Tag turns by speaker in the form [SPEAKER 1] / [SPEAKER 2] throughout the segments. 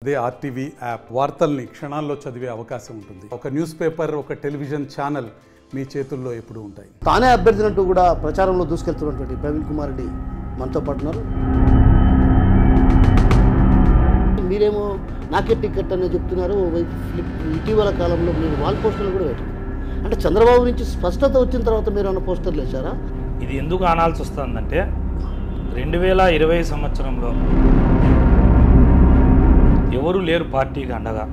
[SPEAKER 1] అదే RTV app వార్తల్ని క్షణాల్లో చదివే అవకాశం ఉంటుంది. ఒక న్యూస్ పేపర్, ఒక టెలివిజన్ ఛానల్ మీ చేతుల్లో ఎప్పుడూ ఉంటాయి.
[SPEAKER 2] తానే అభ్యర్థినట్టు కూడా ప్రచారంలో దూసుకెళ్తున్నటువంటి ప్రవీణ్ కుమార్ రెడ్డి మనతో పాటు ఉన్నారు. మీరేమో నాకే టికెట్ అనేది చెప్తున్నారు. ఇటీవల కాలంలో మీరు వాల్ పోస్టర్లు కూడా పెట్టారు. అంటే చంద్రబాబు నుంచి స్పష్టత వచ్చిన తర్వాత మీరు అన్న పోస్టర్లు వేశారా?
[SPEAKER 3] ఇది ఎందుకు ఆనాల్సి వస్తుందంటే 2020 సంవత్సరంలో ఎవరు లేరు పార్టీకి అండగా.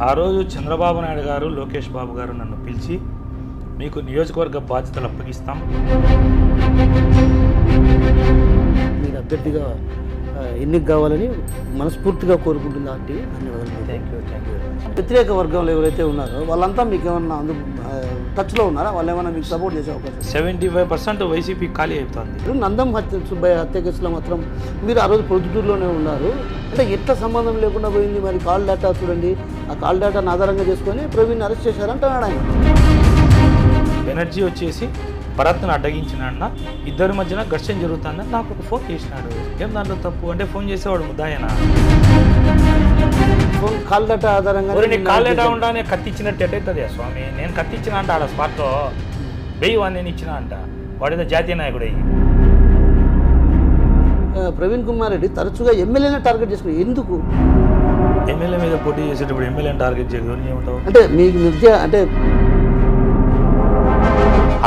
[SPEAKER 3] ఆ రోజు చంద్రబాబు నాయుడు గారు, లోకేష్ బాబు గారు నన్ను పిలిచి మీకు నియోజకవర్గ బాధ్యతలు అప్పగిస్తాం,
[SPEAKER 2] మీరు అభ్యర్థిగా ఎన్నిక కావాలని మనస్ఫూర్తిగా కోరుకుంటుంది ఆర్టీవీ. ధన్యవాదాలు.
[SPEAKER 3] Thank you.
[SPEAKER 2] వ్యతిరేక వర్గంలో ఎవరైతే ఉన్నారో వాళ్ళంతా మీకు ఏమన్నా టచ్లో ఉన్నారా? వాళ్ళు ఏమైనా మీకు సపోర్ట్ చేసే అవకాశం?
[SPEAKER 3] 75% వైసీపీ ఖాళీ అవుతుంది.
[SPEAKER 2] నందం సుబ్బయ్య హత్య కేసులో మాత్రం మీరు ఆ రోజు ప్రొద్దుటూరులోనే ఉన్నారు. అంటే ఎట్లా సంబంధం లేకుండా పోయింది? మరి కాల్ డేటా చూడండి, ఆ కాల్ డేటాను ఆధారంగా చేసుకొని ప్రవీణ్ అరెస్ట్ చేశారంటున్నాడు ఆయన.
[SPEAKER 3] బెనర్జీ వచ్చేసి భరత్ను అడ్డగించినాడన్న, ఇద్దరి మధ్యన ఘర్షణ జరుగుతుందని నాకు ఒక ఫోన్ చేసినాడు. ఏం దాంట్లో తప్పు అంటే ఫోన్ చేసేవాడు ముద్దాయన.
[SPEAKER 2] కాల్ డేటా ఆధారంగా
[SPEAKER 3] కాల్ డేటా ఉండనే కత్తిచ్చినట్టు ఎట్టవుతుంది స్వామి. నేను కత్తిచ్చిన అంట ఆడ స్పాట్లో వెయ్యి వాడిని నేను ఇచ్చిన అంట. వాడేదో జాతీయ నాయకుడు అయ్యి.
[SPEAKER 2] ప్రవీణ్ కుమార్ రెడ్డి తరచుగా ఎమ్మెల్యేనే టార్గెట్ చేసుకుని ఎందుకు?
[SPEAKER 3] ఎమ్మెల్యే మీద పోటీ చేసేటప్పుడు ఎమ్మెల్యేని టార్గెట్ చేయదు ఏమంటావు?
[SPEAKER 2] అంటే మీకు విద్య అంటే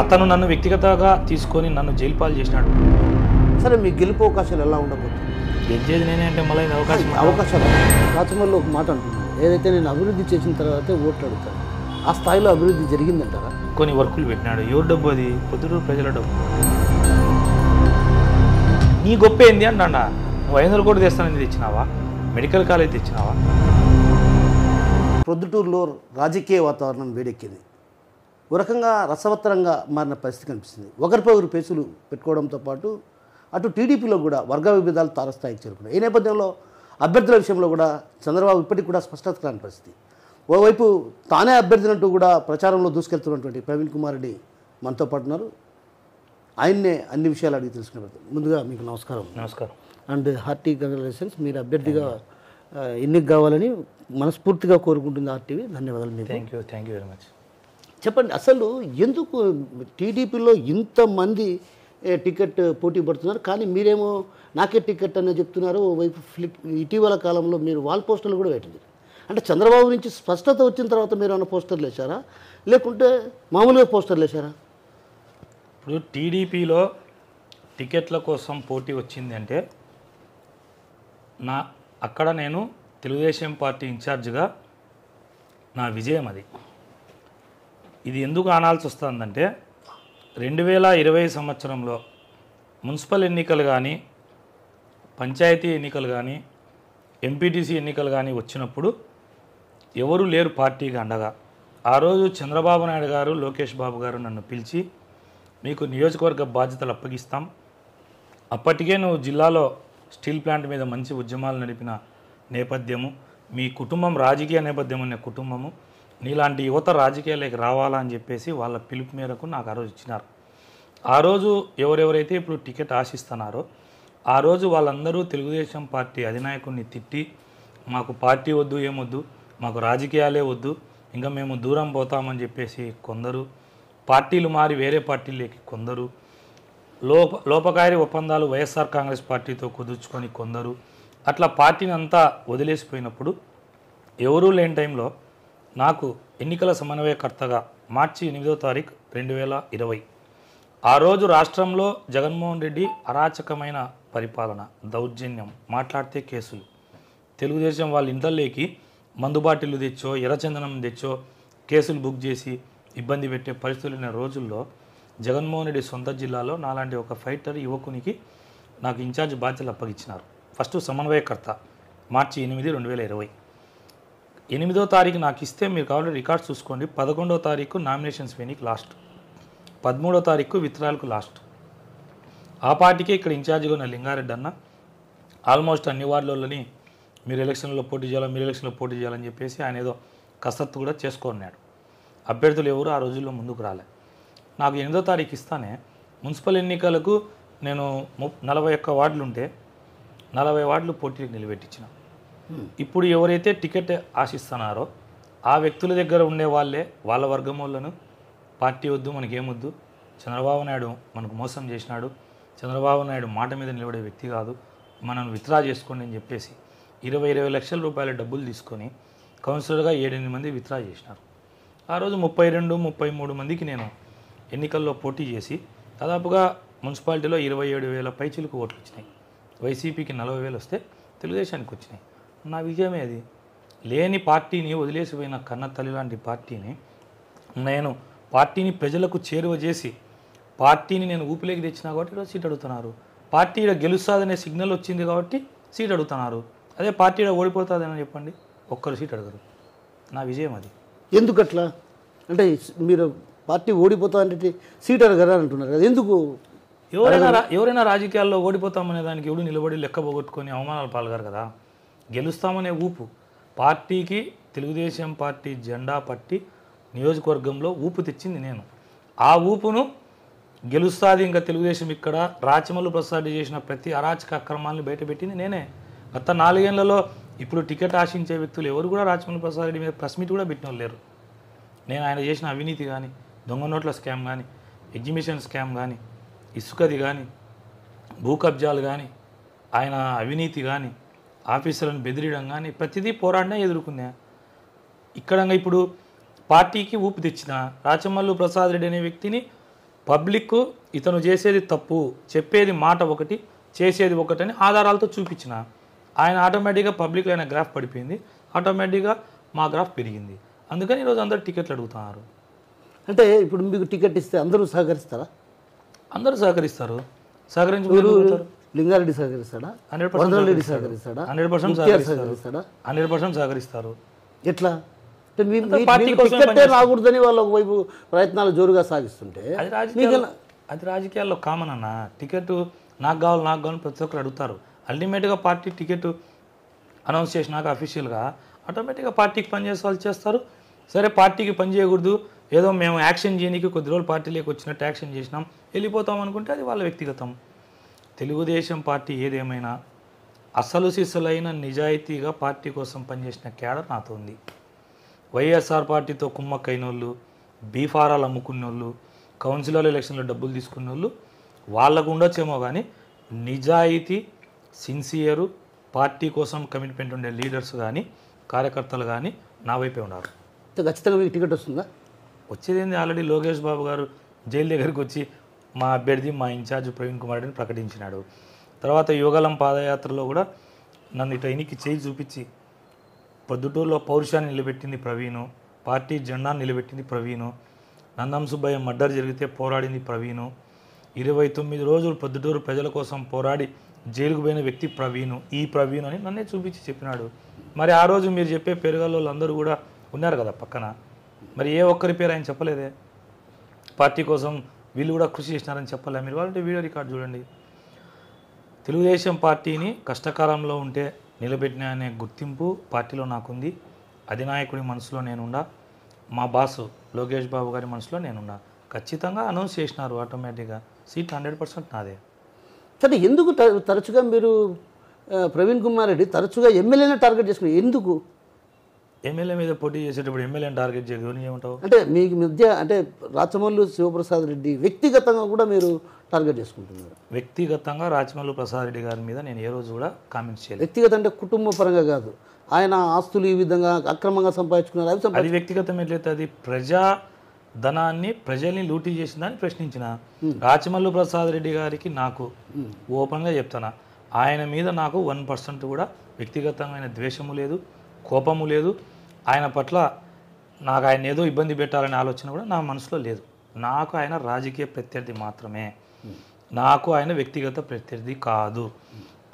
[SPEAKER 3] అతను నన్ను వ్యక్తిగతంగా తీసుకొని నన్ను జైలు పాలు చేసినాడు.
[SPEAKER 2] సరే, మీ గెలుపు అవకాశాలు ఎలా ఉండబోతుంది?
[SPEAKER 3] గెలిచేది నేనే అంటే మళ్ళీ
[SPEAKER 2] అవకాశాలు రాచమల్లి ఒక మాట అంటున్నాను, ఏదైతే నేను అభివృద్ధి చేసిన తర్వాతే ఓట్లు అడుగుతాను, ఆ స్థాయిలో అభివృద్ధి జరిగిందంటారా?
[SPEAKER 3] కొన్ని వర్కులు పెట్టినాడు. ఎవరు డబ్బు అది? పొద్దుటూరు ప్రజల డబ్బు. నీ గొప్ప ఏంది అంటా. నువ్వు 500 కోట్లు తెస్తానని తెచ్చినావా? Medical college తెచ్చినావా?
[SPEAKER 2] ప్రొద్దుటూరులో రాజకీయ వాతావరణం వేడెక్కింది. ఒక రకంగా రసవత్తరంగా మారిన పరిస్థితి కనిపిస్తుంది. ఒకరిపై ఒకరు పేసులు పెట్టుకోవడంతో పాటు అటు టీడీపీలో కూడా వర్గ విభేదాలు తారస్థాయికి చేరుకున్నాయి. ఈ నేపథ్యంలో అభ్యర్థుల విషయంలో కూడా చంద్రబాబు ఇప్పటికి కూడా స్పష్టత రాని పరిస్థితి. ఓవైపు తానే అభ్యర్థినట్టు కూడా ప్రచారంలో దూసుకెళ్తున్నటువంటి ప్రవీణ్ కుమార్ రెడ్డి మనతో పాటు ఉన్నారు. ఆయన్నే అన్ని విషయాలు అడిగి తెలుసుకునే. ముందుగా మీకు నమస్కారం.
[SPEAKER 3] నమస్కారం
[SPEAKER 2] అండ్ హార్టీ కంగ్రాచులేషన్స్. మీరు అభ్యర్థిగా ఎన్నిక కావాలని మనస్ఫూర్తిగా కోరుకుంటుంది ఆర్టీవీ. ధన్యవాదాలు మీకు.
[SPEAKER 3] Thank you very much.
[SPEAKER 2] చెప్పండి, అసలు ఎందుకు టీడీపీలో ఇంతమంది టికెట్ పోటీ పడుతున్నారు, కానీ మీరేమో నాకే టికెట్ అనేది చెప్తున్నారు? ఓవైపు ఇటీవల కాలంలో మీరు వాల్ పోస్టర్లు కూడా పెట్టింది. అంటే చంద్రబాబు నుంచి స్పష్టత వచ్చిన తర్వాత మీరు అన్న పోస్టర్లు వేశారా, లేకుంటే మామూలుగా పోస్టర్లు వేశారా?
[SPEAKER 3] ఇప్పుడు టీడీపీలో టికెట్ల కోసం పోటీ వచ్చింది అంటే అక్కడ నేను తెలుగుదేశం పార్టీ ఇన్ఛార్జిగా నా విజయం అది. ఇది ఎందుకు ఆనాల్సి వస్తుందంటే 2020 సంవత్సరంలో మున్సిపల్ ఎన్నికలు కానీ, పంచాయతీ ఎన్నికలు కానీ, ఎంపీటీసీ ఎన్నికలు కానీ వచ్చినప్పుడు ఎవరు లేరు పార్టీకి అండగా. ఆ రోజు చంద్రబాబు నాయుడు గారు, లోకేష్ బాబు గారు నన్ను పిలిచి మీకు నియోజకవర్గ బాధ్యతలు అప్పగిస్తాం, అప్పటికే నువ్వు జిల్లాలో స్టీల్ ప్లాంట్ మీద మంచి ఉద్యమాలు నడిపిన నేపథ్యము, మీ కుటుంబం రాజకీయ నేపథ్యం ఉన్న కుటుంబము, నీలాంటి యువత రాజకీయాలకు రావాలని చెప్పేసి వాళ్ళ పిలుపు మేరకు నాకు ఆ రోజు ఇచ్చినారు. ఆ రోజు ఎవరెవరైతే ఇప్పుడు టికెట్ ఆశిస్తున్నారో ఆ రోజు వాళ్ళందరూ తెలుగుదేశం పార్టీ అధినాయకుడిని తిట్టి మాకు పార్టీ వద్దు, ఏమొద్దు, మాకు రాజకీయాలే వద్దు, ఇంకా మేము దూరం పోతామని చెప్పేసి కొందరు, పార్టీలు మారి వేరే పార్టీలకి కొందరు, లోపకారి ఒప్పందాలు వైఎస్ఆర్ కాంగ్రెస్ పార్టీతో కుదుర్చుకొని కొందరు, అట్లా పార్టీని అంతా వదిలేసిపోయినప్పుడు ఎవరూ లేని టైంలో నాకు ఎన్నికల సమన్వయకర్తగా మార్చి 8వ తారీఖు 2020 ఆ రోజు రాష్ట్రంలో జగన్మోహన్ రెడ్డి అరాచకమైన పరిపాలన, దౌర్జన్యం, మాట్లాడితే కేసులు, తెలుగుదేశం వాళ్ళ ఇంటర్లేకి మందు బాటిళ్ళు తెచ్చో, ఎర్రచందనం తెచ్చో కేసులు బుక్ చేసి ఇబ్బంది పెట్టే పరిస్థితులు ఉన్న రోజుల్లో జగన్మోహన్ రెడ్డి సొంత జిల్లాలో నాలాంటి ఒక ఫైటర్ యువకునికి నాకు ఇన్ఛార్జ్ బాధ్యతలు అప్పగించినారు. ఫస్ట్ సమన్వయకర్త మార్చి 8, 2020. 8వ తారీఖు నాకు ఇస్తే మీరు కావాలంటే రికార్డ్స్ చూసుకోండి. 11వ తారీఖు నామినేషన్స్ వేనికి లాస్ట్, 13వ తారీఖు విత్డ్రాయల్కు లాస్ట్. ఆ పార్టీకే ఇక్కడ ఇన్ఛార్జిగా ఉన్న లింగారెడ్డి అన్న ఆల్మోస్ట్ అన్ని వార్డులని మీరు ఎలక్షన్లో పోటీ చేయాలని చెప్పేసి ఆయన ఏదో కసరత్తు కూడా చేసుకున్నాడు. అభ్యర్థులు ఎవరు ఆ రోజుల్లో ముందుకు రాలే. నాకు 8వ తారీఖు ఇస్తానే మున్సిపల్ ఎన్నికలకు నేను 41 వార్డులు ఉంటే 40 వార్డులు పోటీకి నిలబెట్టించిన. ఇప్పుడు ఎవరైతే టికెట్ ఆశిస్తున్నారో ఆ వ్యక్తుల దగ్గర ఉండే వాళ్ళే వాళ్ళ వర్గం వాళ్ళను పార్టీ వద్దు మనకేమొద్దు, చంద్రబాబు నాయుడు మనకు మోసం చేసినాడు, చంద్రబాబు నాయుడు మాట మీద నిలబడే వ్యక్తి కాదు, మనం విత్డ్రా చేసుకోండి అని చెప్పేసి 20 లక్షల రూపాయల డబ్బులు తీసుకొని కౌన్సిలర్గా 7-8 మంది విత్డ్రా చేసినారు. ఆ రోజు 32-33 మందికి నేను ఎన్నికల్లో పోటీ చేసి దాదాపుగా మున్సిపాలిటీలో 27,000 పైచిలకు ఓట్లు వచ్చినాయి. వైసీపీకి 40,000 వస్తే తెలుగుదేశానికి వచ్చినాయి. నా విజయమే అది. లేని పార్టీని వదిలేసిపోయిన కన్న తల్లి లాంటి పార్టీని నేను పార్టీని ప్రజలకు చేరువ చేసి పార్టీని నేను ఊపిలోకి తెచ్చినా కాబట్టి ఈరోజు సీట్ అడుగుతున్నారు. పార్టీ గెలుస్తుందనే సిగ్నల్ వచ్చింది కాబట్టి సీట్ అడుగుతున్నారు. అదే పార్టీ ఓడిపోతుందని చెప్పండి, ఒక్కరు సీట్ అడగరు. నా విజయం అది.
[SPEAKER 2] ఎందుకట్లా అంటే మీరు పార్టీ ఓడిపోతా అంటే సీట్ అడగరా అంటున్నారు కదా, ఎందుకు?
[SPEAKER 3] ఎవరైనా రాజకీయాల్లో ఓడిపోతామనే దానికి ఎవడు నిలబడి లెక్క పోగొట్టుకొని అవమానాలు పాల్గారు కదా. గెలుస్తామనే ఊపు పార్టీకి తెలుగుదేశం పార్టీ జెండా పట్టి నియోజకవర్గంలో ఊపు తెచ్చింది నేను. ఆ ఊపును గెలుస్తుంది ఇంకా తెలుగుదేశం ఇక్కడ రాచమల్లు ప్రసాద్ చేసిన ప్రతి అరాచక అక్రమాలను బయటపెట్టింది నేనే. గత 4 ఏళ్లలో ఇప్పుడు టికెట్ ఆశించే వ్యక్తులు ఎవరు కూడా రాచమల్లు ప్రసాద్ రెడ్డి మీద ప్రెస్ మీట్ కూడా పెట్టిన వాళ్ళు లేరు. నేను ఆయన చేసిన అవినీతి కానీ, దొంగ నోట్ల స్కామ్ కానీ, ఎగ్జిబిషన్ స్కామ్ కానీ, ఇసుకది కానీ, భూ కబ్జాలు కానీ, ఆయన అవినీతి కానీ, ఆఫీసర్లను బెదిరియడం కానీ ప్రతిదీ పోరాడినా ఎదుర్కొన్నా. ఇక్కడ ఇప్పుడు పార్టీకి ఊపు తెచ్చిన రాచమల్లు ప్రసాద్ రెడ్డి అనే వ్యక్తిని పబ్లిక్ ఇతను చేసేది తప్పు, చెప్పేది మాట ఒకటి, చేసేది ఒకటని ఆధారాలతో చూపించిన ఆయన ఆటోమేటిక్గా పబ్లిక్లో ఆయన గ్రాఫ్ పడిపోయింది, ఆటోమేటిక్గా మా గ్రాఫ్ పెరిగింది. అందుకని ఈరోజు అందరూ టికెట్లు అడుగుతున్నారు.
[SPEAKER 2] అంటే ఇప్పుడు మీకు టికెట్ ఇస్తే అందరూ సహకరిస్తారా?
[SPEAKER 3] అందరూ సహకరిస్తారు. సహకరించుకుంటారు.
[SPEAKER 2] లింగారెడ్డి సహకరిస్తాడా?
[SPEAKER 3] 100%
[SPEAKER 2] సహకరిస్తాడా?
[SPEAKER 3] 100% సహకరిస్తారు.
[SPEAKER 2] ఎట్లా అంటే టికెట్టే రాకూడదని వాళ్ళు ఒకవైపు ప్రయత్నాలు జోరుగా సాగిస్తుంటే
[SPEAKER 3] అది రాజకీయాల్లో కామన్ అన్న. టికెట్ నాకు కావాలి ప్రతి ఒక్కరు అడుగుతారు. అల్టిమేట్గా పార్టీ టికెట్ అనౌన్స్ చేసినాక అఫీషియల్గా ఆటోమేటిక్గా పార్టీకి పనిచేసే వాళ్ళు చేస్తారు. సరే పార్టీకి పని చేయకూడదు, ఏదో మేము యాక్షన్ చేయడానికి కొద్ది రోజులు పార్టీలోకి వచ్చినట్టు యాక్షన్ చేసినాం వెళ్ళిపోతాం అనుకుంటే అది వాళ్ళ వ్యక్తిగతం. తెలుగుదేశం పార్టీ ఏదేమైనా అసలు సిసలైన నిజాయితీగా పార్టీ కోసం పనిచేసిన క్యాడర్ నాతో ఉంది. వైఎస్ఆర్ పార్టీతో కుమ్మక్కైన వాళ్ళు, బీఫారాలు అమ్ముకున్న వాళ్ళు, కౌన్సిలర్ ఎలక్షన్లో డబ్బులు తీసుకున్న వాళ్ళు వాళ్ళకు ఉండొచ్చేమో కానీ నిజాయితీ, సిన్సియరు, పార్టీ కోసం కమిట్మెంట్ ఉండే లీడర్స్ కానీ కార్యకర్తలు కానీ నా వైపే ఉన్నారు.
[SPEAKER 2] ఖచ్చితంగా మీకు టికెట్ వస్తుందా?
[SPEAKER 3] వచ్చేది ఆల్రెడీ లోకేష్ బాబు గారు జైలు దగ్గరికి వచ్చి మా అభ్యర్థి మా ఇన్ఛార్జ్ ప్రవీణ్ కుమార్ రెడ్డిని ప్రకటించినాడు. తర్వాత యువగలం పాదయాత్రలో కూడా నన్ను ఇటు ఎన్నికి చేయి చూపించి పొద్దుటూరులో పౌరుషాన్ని నిలబెట్టింది ప్రవీణు, పార్టీ జెండాను నిలబెట్టింది ప్రవీణు, నందం సుబ్బయ్య మర్డర్ జరిగితే పోరాడింది ప్రవీణు, 29 రోజులు పొద్దుటూరు ప్రజల కోసం పోరాడి జైలుకు పోయిన వ్యక్తి ప్రవీణు, ఈ ప్రవీణు అని నన్నే చూపించి చెప్పినాడు. మరి ఆ రోజు మీరు చెప్పే పేరుగాళ్ళు అందరూ కూడా ఉన్నారు కదా పక్కన, మరి ఏ ఒక్కరి పేరు ఆయన చెప్పలేదే. పార్టీ కోసం వీళ్ళు కూడా కృషి చేసినారని చెప్పలే. మీరు వాళ్ళంటే వీడియో రికార్డ్ చూడండి. తెలుగుదేశం పార్టీని కష్టకాలంలో ఉంటే నిలబెట్టిన అనే గుర్తింపు పార్టీలో నాకుంది. అధినాయకుడి మనసులో నేనుండా, మా బాసు లోకేష్ బాబు గారి మనసులో నేనున్నా. ఖచ్చితంగా అనౌన్స్ చేసినారు ఆటోమేటిక్గా సీట్ 100% నాదే.
[SPEAKER 2] సరే ఎందుకు తరచుగా మీరు ప్రవీణ్ కుమార్ రెడ్డి తరచుగా ఎమ్మెల్యేనే టార్గెట్ చేసుకున్నారు? ఎందుకు
[SPEAKER 3] ఎమ్మెల్యే మీద పోటీ చేసేటప్పుడు ఎమ్మెల్యేని టార్గెట్ చేయని ఏమంటావు?
[SPEAKER 2] అంటే మీకు మధ్య అంటే రాచమల్లు శివప్రసాద్ రెడ్డి వ్యక్తిగతంగా కూడా మీరు టార్గెట్ చేసుకుంటున్నారు?
[SPEAKER 3] వ్యక్తిగతంగా రాచమల్లు ప్రసాద్ రెడ్డి గారి మీద నేను ఏ రోజు కూడా కామెంట్స్ చేయలేదు.
[SPEAKER 2] వ్యక్తిగత అంటే కుటుంబ పరంగా కాదు, ఆయన ఆస్తులు ఈ విధంగా అక్రమంగా సంపాదించుకున్నారు
[SPEAKER 3] అది వ్యక్తిగతం ఎట్లయితే అది ప్రజా ధనాన్ని ప్రజల్ని లూటీ చేసిందని ప్రశ్నించిన రాచమల్లు ప్రసాద్ రెడ్డి గారికి నాకు ఓపెన్గా చెప్తాను, ఆయన మీద నాకు 1% కూడా వ్యక్తిగతమైన ద్వేషము లేదు, కోపము లేదు. ఆయన పట్ల నాకు ఆయన ఏదో ఇబ్బంది పెట్టాలనే ఆలోచన కూడా నా మనసులో లేదు. నాకు ఆయన రాజకీయ ప్రత్యర్థి మాత్రమే, నాకు ఆయన వ్యక్తిగత ప్రత్యర్థి కాదు.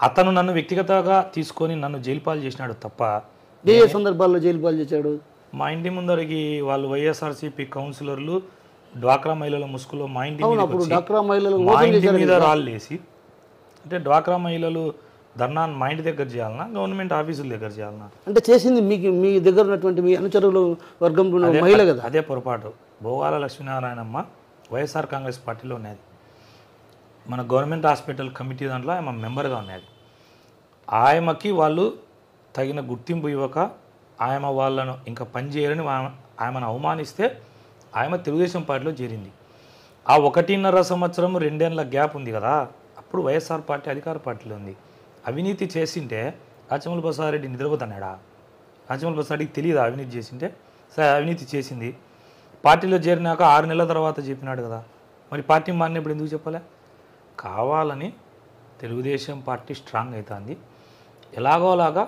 [SPEAKER 3] అతను నన్ను వ్యక్తిగతంగా తీసుకొని నన్ను జైలు పాలు చేసినాడు తప్ప.
[SPEAKER 2] ఏ సందర్భాల్లో జైలు పాలు చేశాడు?
[SPEAKER 3] మా ఇంటి ముందరికి వాళ్ళు వైఎస్ఆర్సీపీ కౌన్సిలర్లు డ్వాక్రా మహిళల ముసుగులో మా ఇంటి మీద రాళ్ళు వేసి, అంటే డ్వాక్రా మహిళలు ధర్నా మా ఇంటి దగ్గర చేయాలన్నా గవర్నమెంట్ ఆఫీసుల దగ్గర చేయాలన్నా?
[SPEAKER 2] అంటే చేసింది మీకు మీ దగ్గర ఉన్నటువంటి మీ అనుచరుల వర్గంలో మహిళ కదా.
[SPEAKER 3] అదే పొరపాటు. భోగాల లక్ష్మీనారాయణమ్మ వైఎస్ఆర్ కాంగ్రెస్ పార్టీలో ఉన్నది, మన గవర్నమెంట్ హాస్పిటల్ కమిటీ దాంట్లో ఆమె మెంబర్గా ఉన్నది. ఆయమకి వాళ్ళు తగిన గుర్తింపు ఇవ్వక ఆమె వాళ్ళను ఇంకా పనిచేయాలని ఆమెను అవమానిస్తే ఆమె తెలుగుదేశం పార్టీలో చేరింది. ఆ 1.5 సంవత్సరం 2 ఏళ్ల గ్యాప్ ఉంది కదా, అప్పుడు వైఎస్ఆర్ పార్టీ అధికార పార్టీలో ఉంది. అవినీతి చేసింటే రాచమల్లు ప్రసాద్ రెడ్డి నిద్రపోతున్నాడా? రాచమల్లు ప్రసాద్ రెడ్డికి తెలియదా అవినీతి చేసింటే? సరే అవినీతి చేసింది, పార్టీలో చేరినాక 6 నెలల తర్వాత చెప్పినాడు కదా, మరి పార్టీ మారినప్పుడు ఎందుకు చెప్పలే? కావాలని తెలుగుదేశం పార్టీ స్ట్రాంగ్ అవుతుంది, ఎలాగోలాగా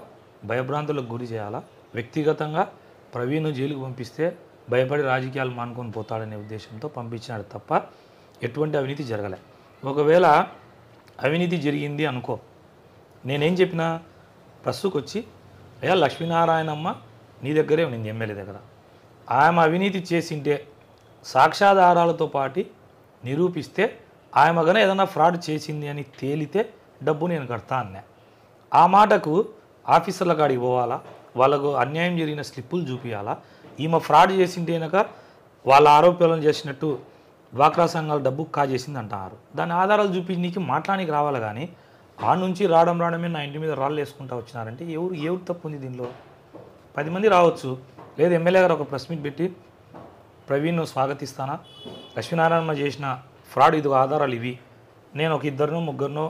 [SPEAKER 3] భయభ్రాంతులకు గురి చేయాలా, వ్యక్తిగతంగా ప్రవీణ్ జైలుకు పంపిస్తే భయపడి రాజకీయాలు మానుకొని పోతాడనే ఉద్దేశంతో పంపించినాడు తప్ప ఎటువంటి అవినీతి జరగలే. ఒకవేళ అవినీతి జరిగింది అనుకో, నేనేం చెప్పినా ప్రస్తుకు వచ్చి అయ్యా లక్ష్మీనారాయణమ్మ నీ దగ్గరే ఉంది ఎమ్మెల్యే దగ్గర, ఆమె అవినీతి చేసింటే సాక్ష్యాధారాలతో పాటు నిరూపిస్తే ఆమె కన్నా ఏదైనా ఫ్రాడ్ చేసింది అని తేలితే డబ్బు నేను కడతా అన్నా. ఆ మాటకు ఆఫీసర్ల కాడికి పోవాలా, వాళ్ళకు అన్యాయం జరిగిన స్లిప్పులు చూపించాలా, ఈమె ఫ్రాడ్ చేసింటే కనుక వాళ్ళ ఆరోపణలు చేసినట్టు డ్వాక్రా సంఘాలు డబ్బు కాజేసింది అంటున్నారు. దాని ఆధారాలు చూపించడానికి మాట్లాడానికి రావాలి, కానీ ఆ నుంచి రావడమే నా ఇంటి మీద రాళ్ళు వేసుకుంటా వచ్చినారంటే ఎవరు తప్పు ఉంది దీనిలో? 10 మంది రావచ్చు, లేదు ఎమ్మెల్యే గారు ఒక ప్రెస్ మీట్ పెట్టి ప్రవీణ్ స్వాగతిస్తానా, లక్ష్మీనారాయణ చేసిన ఫ్రాడ్ ఇది ఆధారాలు ఇవి, నేను ఒక 2-3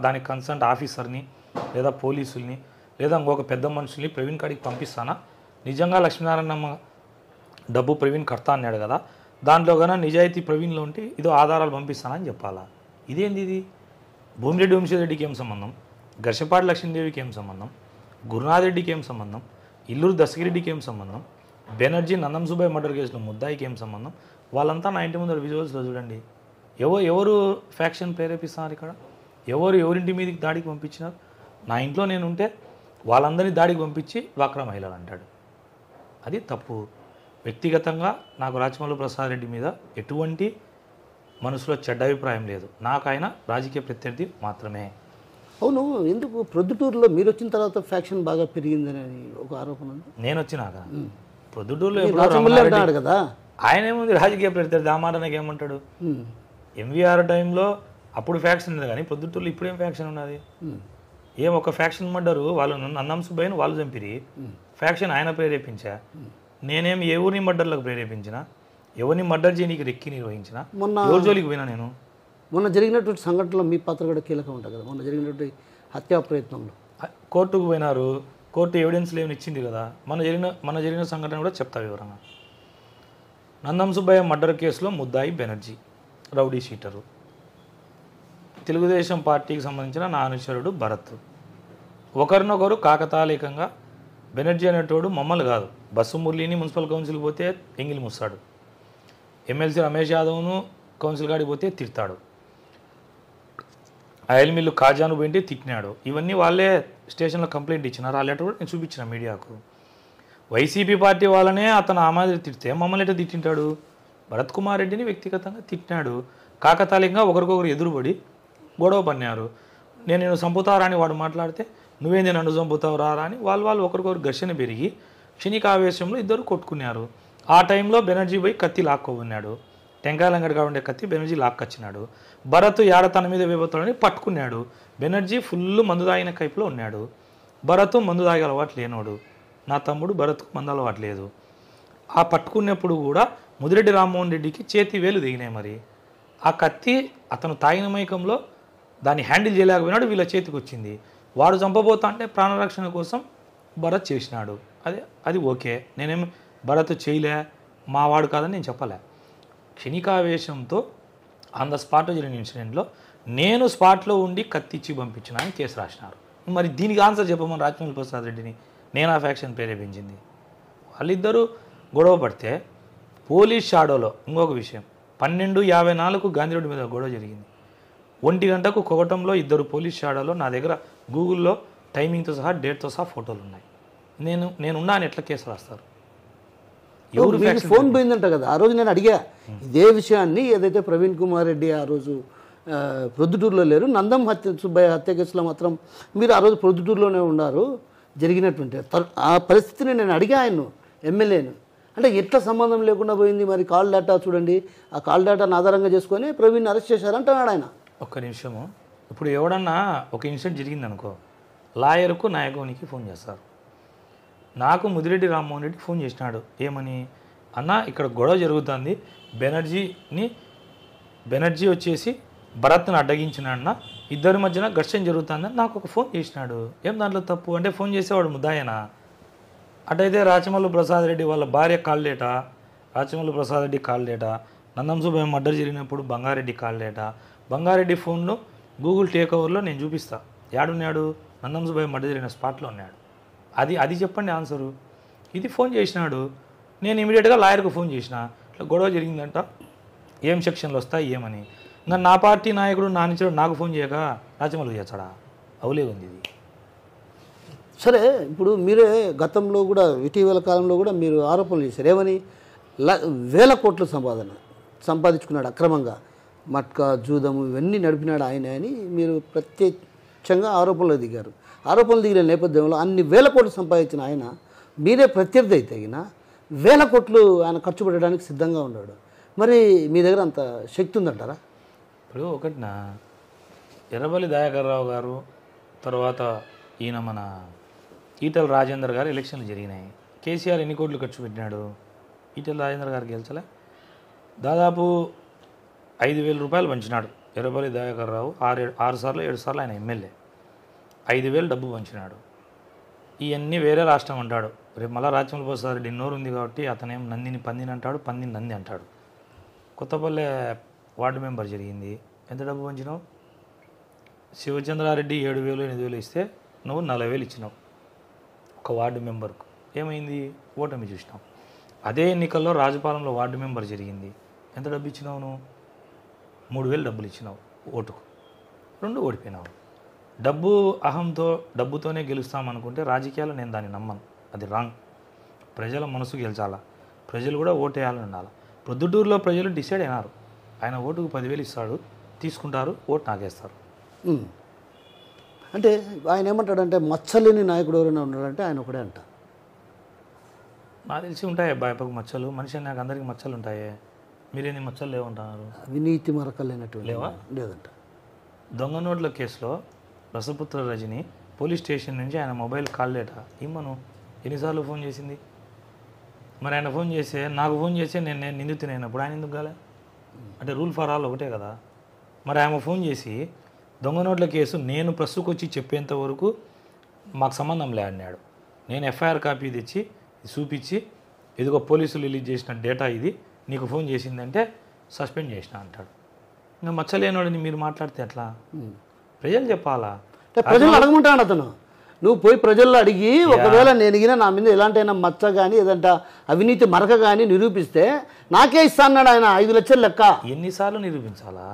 [SPEAKER 3] దానికి కన్సర్న్ ఆఫీసర్ని లేదా పోలీసుల్ని లేదా ఇంకొక పెద్ద మనుషుల్ని ప్రవీణ్ కాడికి పంపిస్తానా, నిజంగా లక్ష్మీనారాయణమ్మ డబ్బు ప్రవీణ్ కడతా అన్నాడు కదా, దాంట్లో కన్నా నిజాయితీ ప్రవీణ్లో ఉంటే ఇదో ఆధారాలు పంపిస్తానని చెప్పాలా? ఇదేంది ఇది? భూమిరెడ్డి వంశీరెడ్డికి ఏం సంబంధం, ఘర్షపాటి లక్ష్మీదేవికి ఏం సంబంధం, గురునాథ్ రెడ్డికి ఏం సంబంధం, ఇల్లూరు దశగిరెడ్డికి ఏం సంబంధం, బెనర్జీ నందం సుబ్బయ్య మర్డర్ కేసులో ముద్దాయికి ఏం సంబంధం? వాళ్ళంతా నా ఇంటి ముందర విజువల్స్లో చూడండి. ఎవరు ఫ్యాక్షన్ ప్రేరేపిస్తున్నారు ఇక్కడ? ఎవరింటి మీదకి దాడికి పంపించినారు? నా ఇంట్లో నేను ఉంటే వాళ్ళందరినీ దాడికి పంపించి డ్వాక్రా మహిళలు అంటాడు. అది తప్పు. వ్యక్తిగతంగా నాకు రాచమల్లు ప్రసాద్ రెడ్డి మీద ఎటువంటి మనసులో చెడ్డ అభిప్రాయం లేదు, నాకు ఆయన రాజకీయ ప్రత్యర్థి మాత్రమే.
[SPEAKER 2] అవును, ఎందుకు ప్రొద్దుటూరులో మీరు వచ్చిన తర్వాత ఫ్యాక్షన్ బాగా పెరిగిందని ఒక ఆరోపణ ఉంది.
[SPEAKER 3] నేను వచ్చినాక ప్రొద్దుటూరులో
[SPEAKER 2] అన్నాడు కదా,
[SPEAKER 3] ఆయన ఏముంది రాజకీయ ప్రత్యర్థి, ఆ మాట నాకు ఏమంటాడు? ఎంవీఆర్ టైంలో అప్పుడు ఫ్యాక్షన్ ఉంది, కానీ ప్రొద్దుటూరులో ఇప్పుడేం ఫ్యాక్షన్ ఉన్నది? ఏం ఒక ఫ్యాక్షన్ మర్డరు, వాళ్ళు నందం సుబ్బయ్యను వాళ్ళు చంపిరి, ఫ్యాక్షన్ ఆయన ప్రేరేపించా. నేనేం ఏ ఊరిని మర్డర్లకు ప్రేరేపించిన, ఎవరిని మర్డర్ చేయడానికి రెక్కి నిర్వహించిన, ఎవరి జోలికి పోయినా నేను?
[SPEAKER 2] మొన్న జరిగినటువంటి సంఘటనలో మీ పాత్ర కూడా కీలకం ఉంటుంది కదా, మొన్న జరిగినటువంటి హత్యా ప్రయత్నంలో
[SPEAKER 3] కోర్టుకు పోయినారు, కోర్టు ఎవిడెన్స్ లేవని ఇచ్చింది కదా. మన జరిగిన సంఘటన కూడా చెప్తా వివరంగా. నందం సుబ్బయ్య మర్డర్ కేసులో ముద్దాయి బెనర్జీ, రౌడీ షీటరు, తెలుగుదేశం పార్టీకి సంబంధించిన నా అనుచరుడు భరత్. ఒకరినొకరు కాకతాళీకంగా బెనర్జీ అనేటోడు మమ్మల్ని కాదు, బస్సు మురళిని మున్సిపల్ కౌన్సిల్కి పోతే ఎంగిలి ముస్తాడు, ఎమ్మెల్సీ రమేష్ యాదవ్ను కౌన్సిల్ కాడికి పోతే తిడతాడు, ఆయిల్ మిల్లు కాజాను పోయింటే తిట్టినాడు. ఇవన్నీ వాళ్ళే స్టేషన్లో కంప్లైంట్ ఇచ్చినారు, ఆ లెటర్ కూడా నేను చూపించిన మీడియాకు. వైసీపీ పార్టీ వాళ్ళనే అతను ఆ మాదిరి తిడితే మమ్మల్ని ఎట్లా తిట్టింటాడు? భరత్ కుమార్ రెడ్డిని వ్యక్తిగతంగా తిట్టినాడు, కాకతాళీయంగా ఒకరికొకరు ఎదురుపడి గొడవ పన్నారు. నేను చంపుతారా అని వాడు మాట్లాడితే నువ్వేంది నన్ను చంపుతావు రా అని వాళ్ళు ఒకరికొకరు ఘర్షణ పెరిగి క్షణికావేశంలో ఇద్దరు కొట్టుకున్నారు. ఆ టైంలో బెనర్జీ పోయి కత్తి లాక్కోన్నాడు, టెంకాయలంగడిగా ఉండే కత్తి బెనర్జీ లాక్కొచ్చినాడు. భరత్ ఏడ తన మీద వేయబోతాడని పట్టుకున్నాడు. బెనర్జీ ఫుల్ మందు తాగిన కైపులో ఉన్నాడు, భరత్ మందు తాగే అలవాటు లేనోడు, నా తమ్ముడు భరత్కు మందు అలవాటు లేదు. ఆ పట్టుకున్నప్పుడు కూడా ముదిరెడ్డి రామ్మోహన్ రెడ్డికి చేతి వేలు దిగినాయి. మరి ఆ కత్తి అతను తాగిన మైకంలో దాన్ని హ్యాండిల్ చేయలేకపోయినాడు, వీళ్ళ చేతికి వచ్చింది. వాడు చంపబోతా అంటే ప్రాణరక్షణ కోసం భరత్ చేసినాడు. అది ఓకే, నేనేం భరత్ చేయలే మా వాడు కాదని నేను చెప్పలే. క్షణికావేశంతో ఆన్ ద స్పాట్లో జరిగిన ఇన్సిడెంట్లో నేను స్పాట్లో ఉండి కత్తిచ్చి పంపించిన అని కేసు రాసినారు. మరి దీనికి ఆన్సర్ చెప్పమని రాచమల్లు ప్రసాద్ రెడ్డిని నేను ఆ ఫ్యాక్షన్ ప్రేరేపించింది. వాళ్ళిద్దరూ గొడవ పడితే పోలీస్ షాడోలో ఇంకొక విషయం, 12:54 గాంధీరోడ్డు మీద గొడవ జరిగింది. 1 గంటకు కొగటంలో ఇద్దరు పోలీస్ షాడోలో నా దగ్గర గూగుల్లో టైమింగ్తో సహా డేట్తో సహా ఫోటోలు ఉన్నాయి. నేనున్నా అని ఎట్లా కేసు రాస్తారు?
[SPEAKER 2] ఎవరు ఫోన్ పోయిందంట కదా, ఆ రోజు నేను అడిగా ఇదే విషయాన్ని. ఏదైతే ప్రవీణ్ కుమార్ రెడ్డి ఆ రోజు ప్రొద్దుటూరులో లేరు, నందం సుబ్బయ్య హత్య కేసులో మాత్రం మీరు ఆ రోజు ప్రొద్దుటూరులోనే ఉన్నారు, జరిగినటువంటి ఆ పరిస్థితిని నేను అడిగా ఆయన్ను, ఎమ్మెల్యేను. అంటే ఎట్లా సంబంధం లేకుండా పోయింది? మరి కాల్ డేటా చూడండి, ఆ కాల్ డేటాను ఆధారంగా చేసుకొని ప్రవీణ్ అరెస్ట్ చేశారంటున్నాడు ఆయన.
[SPEAKER 3] ఒక్క నిమిషము, ఇప్పుడు ఎవడన్నా ఒక ఇన్సిడెంట్ జరిగింది అనుకో, లాయర్కు నాయకునికి ఫోన్ చేస్తారు. నాకు ముదిరెడ్డి రామ్మోహన్ రెడ్డి ఫోన్ చేసినాడు. ఏమని, అన్న ఇక్కడ గొడవ జరుగుతుంది, బెనర్జీ వచ్చేసి భరత్ను అడ్డగించినాడన్న, ఇద్దరి మధ్యన ఘర్షణ జరుగుతుందని నాకు ఒక ఫోన్ చేసినాడు. ఏం దాంట్లో తప్పు అంటే ఫోన్ చేసేవాడు ముద్దాయనా. అటైతే రాచమల్లు ప్రసాద్ రెడ్డి వాళ్ళ భార్య కాల్డేట, రాచమల్లు ప్రసాద్ రెడ్డి కాల్డేట, నందం సుబ్బయ్య మర్డర్ జరిగినప్పుడు బంగారెడ్డి కాల్డేట. బంగారెడ్డి ఫోన్లో గూగుల్ టేక్ ఓవర్లో నేను చూపిస్తా, యాడున్నాడు, నందం సుబ్బయ్య మర్డర్ జరిగిన స్పాట్లో ఉన్నాడు. అది చెప్పండి ఆన్సరు. ఇది ఫోన్ చేసినాడు. నేను ఇమీడియట్గా లాయర్కు ఫోన్ చేసిన, ఇట్లా గొడవ జరిగిందంట, ఏం సెక్షన్లు వస్తాయి ఏమని. ఇంకా నా పార్టీ నాయకుడు నానిచ్చాడు నాకు ఫోన్ చేయక రాచమల్లు చేస్తాడా? అవులే ఉంది ఇది.
[SPEAKER 2] సరే, ఇప్పుడు మీరే గతంలో కూడా ఇటీవల కాలంలో కూడా మీరు ఆరోపణలు చేశారు. ఏమని, వేల కోట్ల సంపాదించుకున్నాడు అక్రమంగా, మట్కా జూదము ఇవన్నీ నడిపినాడు ఆయన అని మీరు ప్రత్యక్షంగా ఆరోపణలు దిగారు. ఆరోపణలు దిగిన నేపథ్యంలో అన్ని వేల కోట్లు సంపాదించిన ఆయన మీరే ప్రత్యర్థి అయితే తగిన వేల కోట్లు ఆయన ఖర్చు పెట్టడానికి సిద్ధంగా ఉన్నాడు. మరి మీ దగ్గర అంత శక్తి ఉందంటారా?
[SPEAKER 3] ఇప్పుడు ఒకటిన ఎర్రబల్లి దయాకర్ రావు గారు, తర్వాత ఈయన మన ఈటల రాజేందర్ గారు ఎలక్షన్లు జరిగినాయి. కేసీఆర్ ఎన్ని కోట్లు ఖర్చు పెట్టినాడు? ఈటల రాజేందర్ గారు గెలిచలే. దాదాపు 5,000 రూపాయలు పంచినాడు ఎర్రబల్లి దయాకర్ రావు. 6 సార్లు 7 సార్లు ఆయన ఎమ్మెల్యే. 5,000 డబ్బు పంచినాడు. ఇవన్నీ వేరే రాష్ట్రం అంటాడు. రేపు మళ్ళీ రాచమల్లు ప్రసాద్ రెడ్డి నోరు ఉంది కాబట్టి అతనేం నందిని పందిని అంటాడు, పందిని నంది అంటాడు. కొత్తపల్లె వార్డు మెంబర్ జరిగింది, ఎంత డబ్బు పంచినావు? శివచంద్రారెడ్డి 7,000 8,000 ఇస్తే నువ్వు 40,000 ఇచ్చినావు ఒక వార్డు మెంబర్కు. ఏమైంది? ఓటమి చూసినావు. అదే ఎన్నికల్లో రాజపాలెంలో వార్డు మెంబర్ జరిగింది, ఎంత డబ్బు ఇచ్చినావు? నువ్వు 3,000 డబ్బులు ఇచ్చినావు ఓటుకు, 2 ఓడిపోయినావు. డబ్బు అహంతో డబ్బుతోనే గెలుస్తామనుకుంటే రాజకీయాలు నేను దాన్ని నమ్మను, అది రాంగ్. ప్రజల మనసు గెలిచాలా, ప్రజలు కూడా ఓటేయాలని ఉండాలి. ప్రొద్దుటూరులో ప్రజలు డిసైడ్ అయినారు, ఆయన ఓటుకు 10,000 ఇస్తాడు, తీసుకుంటారు, ఓటు నాకేస్తారు.
[SPEAKER 2] అంటే ఆయన ఏమంటాడంటే మచ్చలేని నాయకుడు ఎవరైనా ఉన్నాడంటే ఆయన ఒకడే అంట.
[SPEAKER 3] నాకు తెలిసి ఉంటాయి బాయపకు మచ్చలు, మనిషి నాకు అందరికీ మచ్చలు ఉంటాయే, మీరేంది మచ్చలు లేవుంటున్నారు?
[SPEAKER 2] అవినీతి మరకలేనటువంటి
[SPEAKER 3] లేవా?
[SPEAKER 2] లేదంట.
[SPEAKER 3] దొంగ నోట్ల కేసులో రసపుత్ర రజని పోలీస్ స్టేషన్ నుంచి ఆయన మొబైల్ కాల్ డేట ఇమ్మను ఎన్నిసార్లు ఫోన్ చేసింది? మరి ఆయన ఫోన్ చేస్తే నాకు ఫోన్ చేస్తే నేను నిందితునైనప్పుడు ఆయన ఎందుకు కాలే? అంటే రూల్ ఫర్ ఆల్ ఒకటే కదా. మరి ఆమె ఫోన్ చేసి దొంగ నోట్ల కేసు నేను ప్రెస్సుకు వచ్చి చెప్పేంత వరకు మాకు సంబంధం లే అన్నాడు. నేను ఎఫ్ఐఆర్ కాపీ తెచ్చి చూపించి ఇదిగో పోలీసులు రిలీజ్ చేసిన డేటా ఇది, నీకు ఫోన్ చేసిందంటే సస్పెండ్ చేసిన అంటాడు. ఇంకా మచ్చలేనోడని మీరు మాట్లాడితే ఎట్లా? ప్రజలు చెప్పాలా?
[SPEAKER 2] ప్రజలు అడగమంటాడు అతను. నువ్వు పోయి ప్రజల్లో అడిగి ఒకవేళ నేను ఎగినా నా మీద ఎలాంటైనా మచ్చ కానీ ఏదంట అవినీతి మరక కానీ నిరూపిస్తే నాకే ఇస్తా అన్నాడు ఆయన 5 లక్షల లెక్క.
[SPEAKER 3] ఎన్నిసార్లు నిరూపించాలా?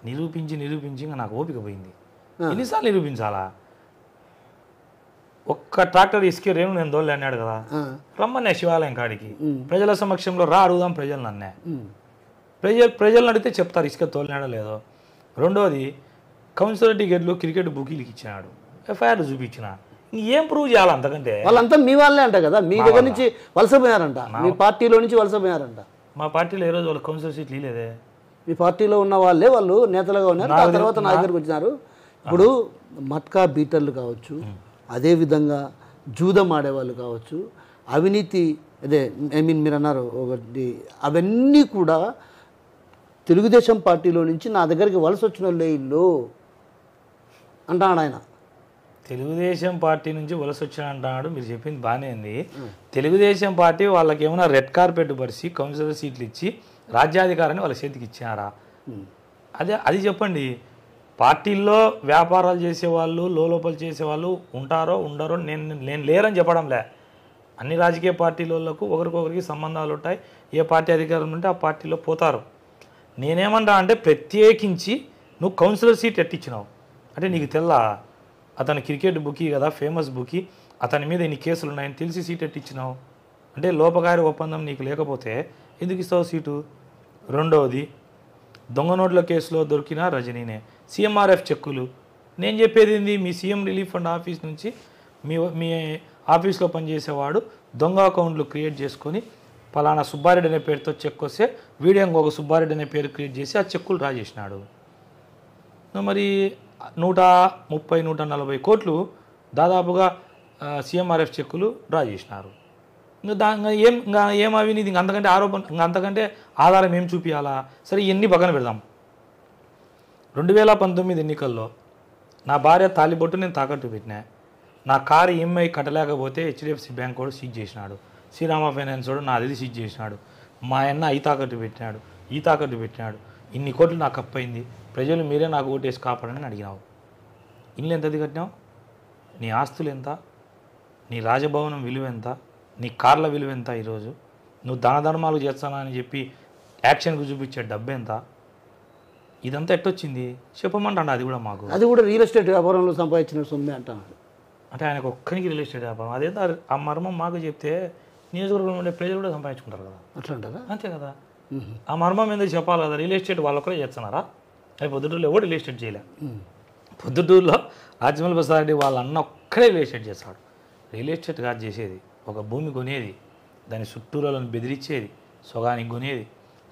[SPEAKER 3] నిరూపించి ఇంకా నాకు ఓపిక పోయింది. ఎన్నిసార్లు నిరూపించాలా? ఒక్క ట్రాక్టర్ ఇసుకే రేణు నేను దోళ్ళు అన్నాడు కదా, రమ్మన్నా శివాలయం కాడికి ప్రజల సమక్షంలో రా అడుగుదాం ప్రజలను అన్నా. ప్రజలను అడిగితే చెప్తారు ఇసుక తోలినాడో లేదో. రెండోది కౌన్సిలర్ టికెట్లు క్రికెట్ బుకీలకి ఇచ్చినాడు, ఎఫ్ఐఆర్ చూపించిన. ఏం ప్రూవ్ చేయాలి అంతకంటే?
[SPEAKER 2] వాళ్ళంతా మీ వాళ్ళే అంట కదా, మీ దగ్గర నుంచి వలసపోయారంట, మీ పార్టీలో నుంచి వలసపోయారంట.
[SPEAKER 3] మా పార్టీలో ఏ రోజు వాళ్ళు కౌన్సిలర్ సీట్లు లేదే.
[SPEAKER 2] మీ పార్టీలో ఉన్న వాళ్ళే వాళ్ళు నేతలుగా ఉన్నారు, ఆ తర్వాత నా దగ్గరకు వచ్చినారు. ఇప్పుడు మట్కా బీటర్లు కావచ్చు, అదేవిధంగా జూదం ఆడేవాళ్ళు కావచ్చు, అవినీతి అదే మీరు అన్నారు ఒకటి, అవన్నీ కూడా తెలుగుదేశం పార్టీలో నుంచి నా దగ్గరికి వలస వచ్చిన వాళ్ళే ఇల్లు అంటాడు ఆయన.
[SPEAKER 3] తెలుగుదేశం పార్టీ నుంచి వలస వచ్చాడు అంటున్నాడు. మీరు చెప్పింది బాగానే ఉంది. తెలుగుదేశం పార్టీ వాళ్ళకి ఏమైనా రెడ్ కార్పెట్ పరిచి కౌన్సిలర్ సీట్లు ఇచ్చి రాజ్యాధికారాన్ని వాళ్ళ చేతికి ఇచ్చారా? అది చెప్పండి. పార్టీల్లో వ్యాపారాలు చేసేవాళ్ళు లోపల చేసేవాళ్ళు ఉంటారో ఉండరో నేను లేరని చెప్పడంలే. అన్ని రాజకీయ పార్టీలకు ఒకరికొకరికి సంబంధాలు ఉంటాయి. ఏ పార్టీ అధికారం ఉంటే ఆ పార్టీలో పోతారు. నేనేమంటా అంటే ప్రత్యేకించి నువ్వు కౌన్సిలర్ సీట్ ఎట్టించినావు అంటే నీకు తెల్లా? అతను క్రికెట్ బుకీ కదా, ఫేమస్ బుకీ, అతని మీద ఇన్ని కేసులు ఉన్నాయని తెలిసి సీట్ ఎట్టించినావు అంటే లోపకారి ఒప్పందం నీకు లేకపోతే ఎందుకు ఇస్తావు సీటు? రెండవది దొంగ నోట్ల కేసులో దొరికిన రజనీనే, సిఎంఆర్ఎఫ్ చెక్కులు. నేను చెప్పేది ఏంది, మీ సీఎం రిలీఫ్ ఫండ్ ఆఫీస్ నుంచి మీ ఆఫీస్లో పనిచేసేవాడు దొంగ అకౌంట్లు క్రియేట్ చేసుకొని పలానా సుబ్బారెడ్డి అనే పేరుతో చెక్ వస్తే వీడియో ఇంకొక సుబ్బారెడ్డి అనే పేరు క్రియేట్ చేసి ఆ చెక్కులు డ్రా చేసినాడు. మరి 130-140 కోట్లు దాదాపుగా సీఎంఆర్ఎఫ్ చెక్కులు డ్రా చేసినారు. ఇంకా ఏం అవినీతి, ఇంక అంతకంటే ఆరోపణ, ఇంకా అంతకంటే ఆధారం ఏం చూపించాలా? సరే ఇవన్నీ పక్కన పెడదాం. 2019 ఎన్నికల్లో నా భార్య తాలిబొట్టు నేను తాకట్టు పెట్టినా. నా కారు ఈఎంఐ కట్టలేకపోతే హెచ్డిఎఫ్సి బ్యాంక్ కూడా సీజ్ చేసినాడు. శ్రీరామ ఫైనాన్స్ వాడు నా అది సీజ్ చేసినాడు. మా అన్న ఈ తాకట్టు పెట్టినాడు. ఇన్ని కోట్లు నాకు అప్పయింది. ప్రజలు మీరే నాకు ఓటేసి కాపాడని అడిగినావు. ఇల్లు ఎంతది కట్టినావు? నీ ఆస్తులు ఎంత? నీ రాజభవనం విలువ ఎంత? నీ కార్ల విలువ ఎంత? ఈరోజు నువ్వు దాన ధర్మాలు చేస్తానని చెప్పి యాక్షన్కు చూపించే డబ్బు ఎంత? ఇదంతా ఎట్టొచ్చింది చెప్పమంటాడు. అది కూడా
[SPEAKER 2] రియల్ ఎస్టేట్ వ్యాపారంలో సంపాదించిన సొమ్మే అంటున్నాడు.
[SPEAKER 3] అంటే ఆయనకు ఒక్కరికి రియల్ ఎస్టేట్ వ్యాపారం, అదే ఆ మర్మం మాకు చెప్తే నియోజకవర్గంలో ఉండే ప్రజలు కూడా సంపాదించుకుంటారు కదా.
[SPEAKER 2] అట్లా అంటారా?
[SPEAKER 3] అంతే కదా. ఆ మర్మం ఎందుకు చెప్పాలి కదా. రియల్ ఎస్టేట్ వాళ్ళు ఒకరే చేస్తున్నారా? అది పొద్దుటూరులో ఎవరు రియల్ ఎస్టేట్ చేయలే. పొద్దుటూరులో రాజమౌళి ప్రసాద్ రెడ్డి వాళ్ళ అన్న ఒక్కడే రియల్ ఎస్టేట్ చేస్తాడు. రియల్ ఎస్టేట్ కాదు చేసేది, ఒక భూమి కొనేది, దాని చుట్టూరాలను బెదిరించేది, సొగానికి కొనేది,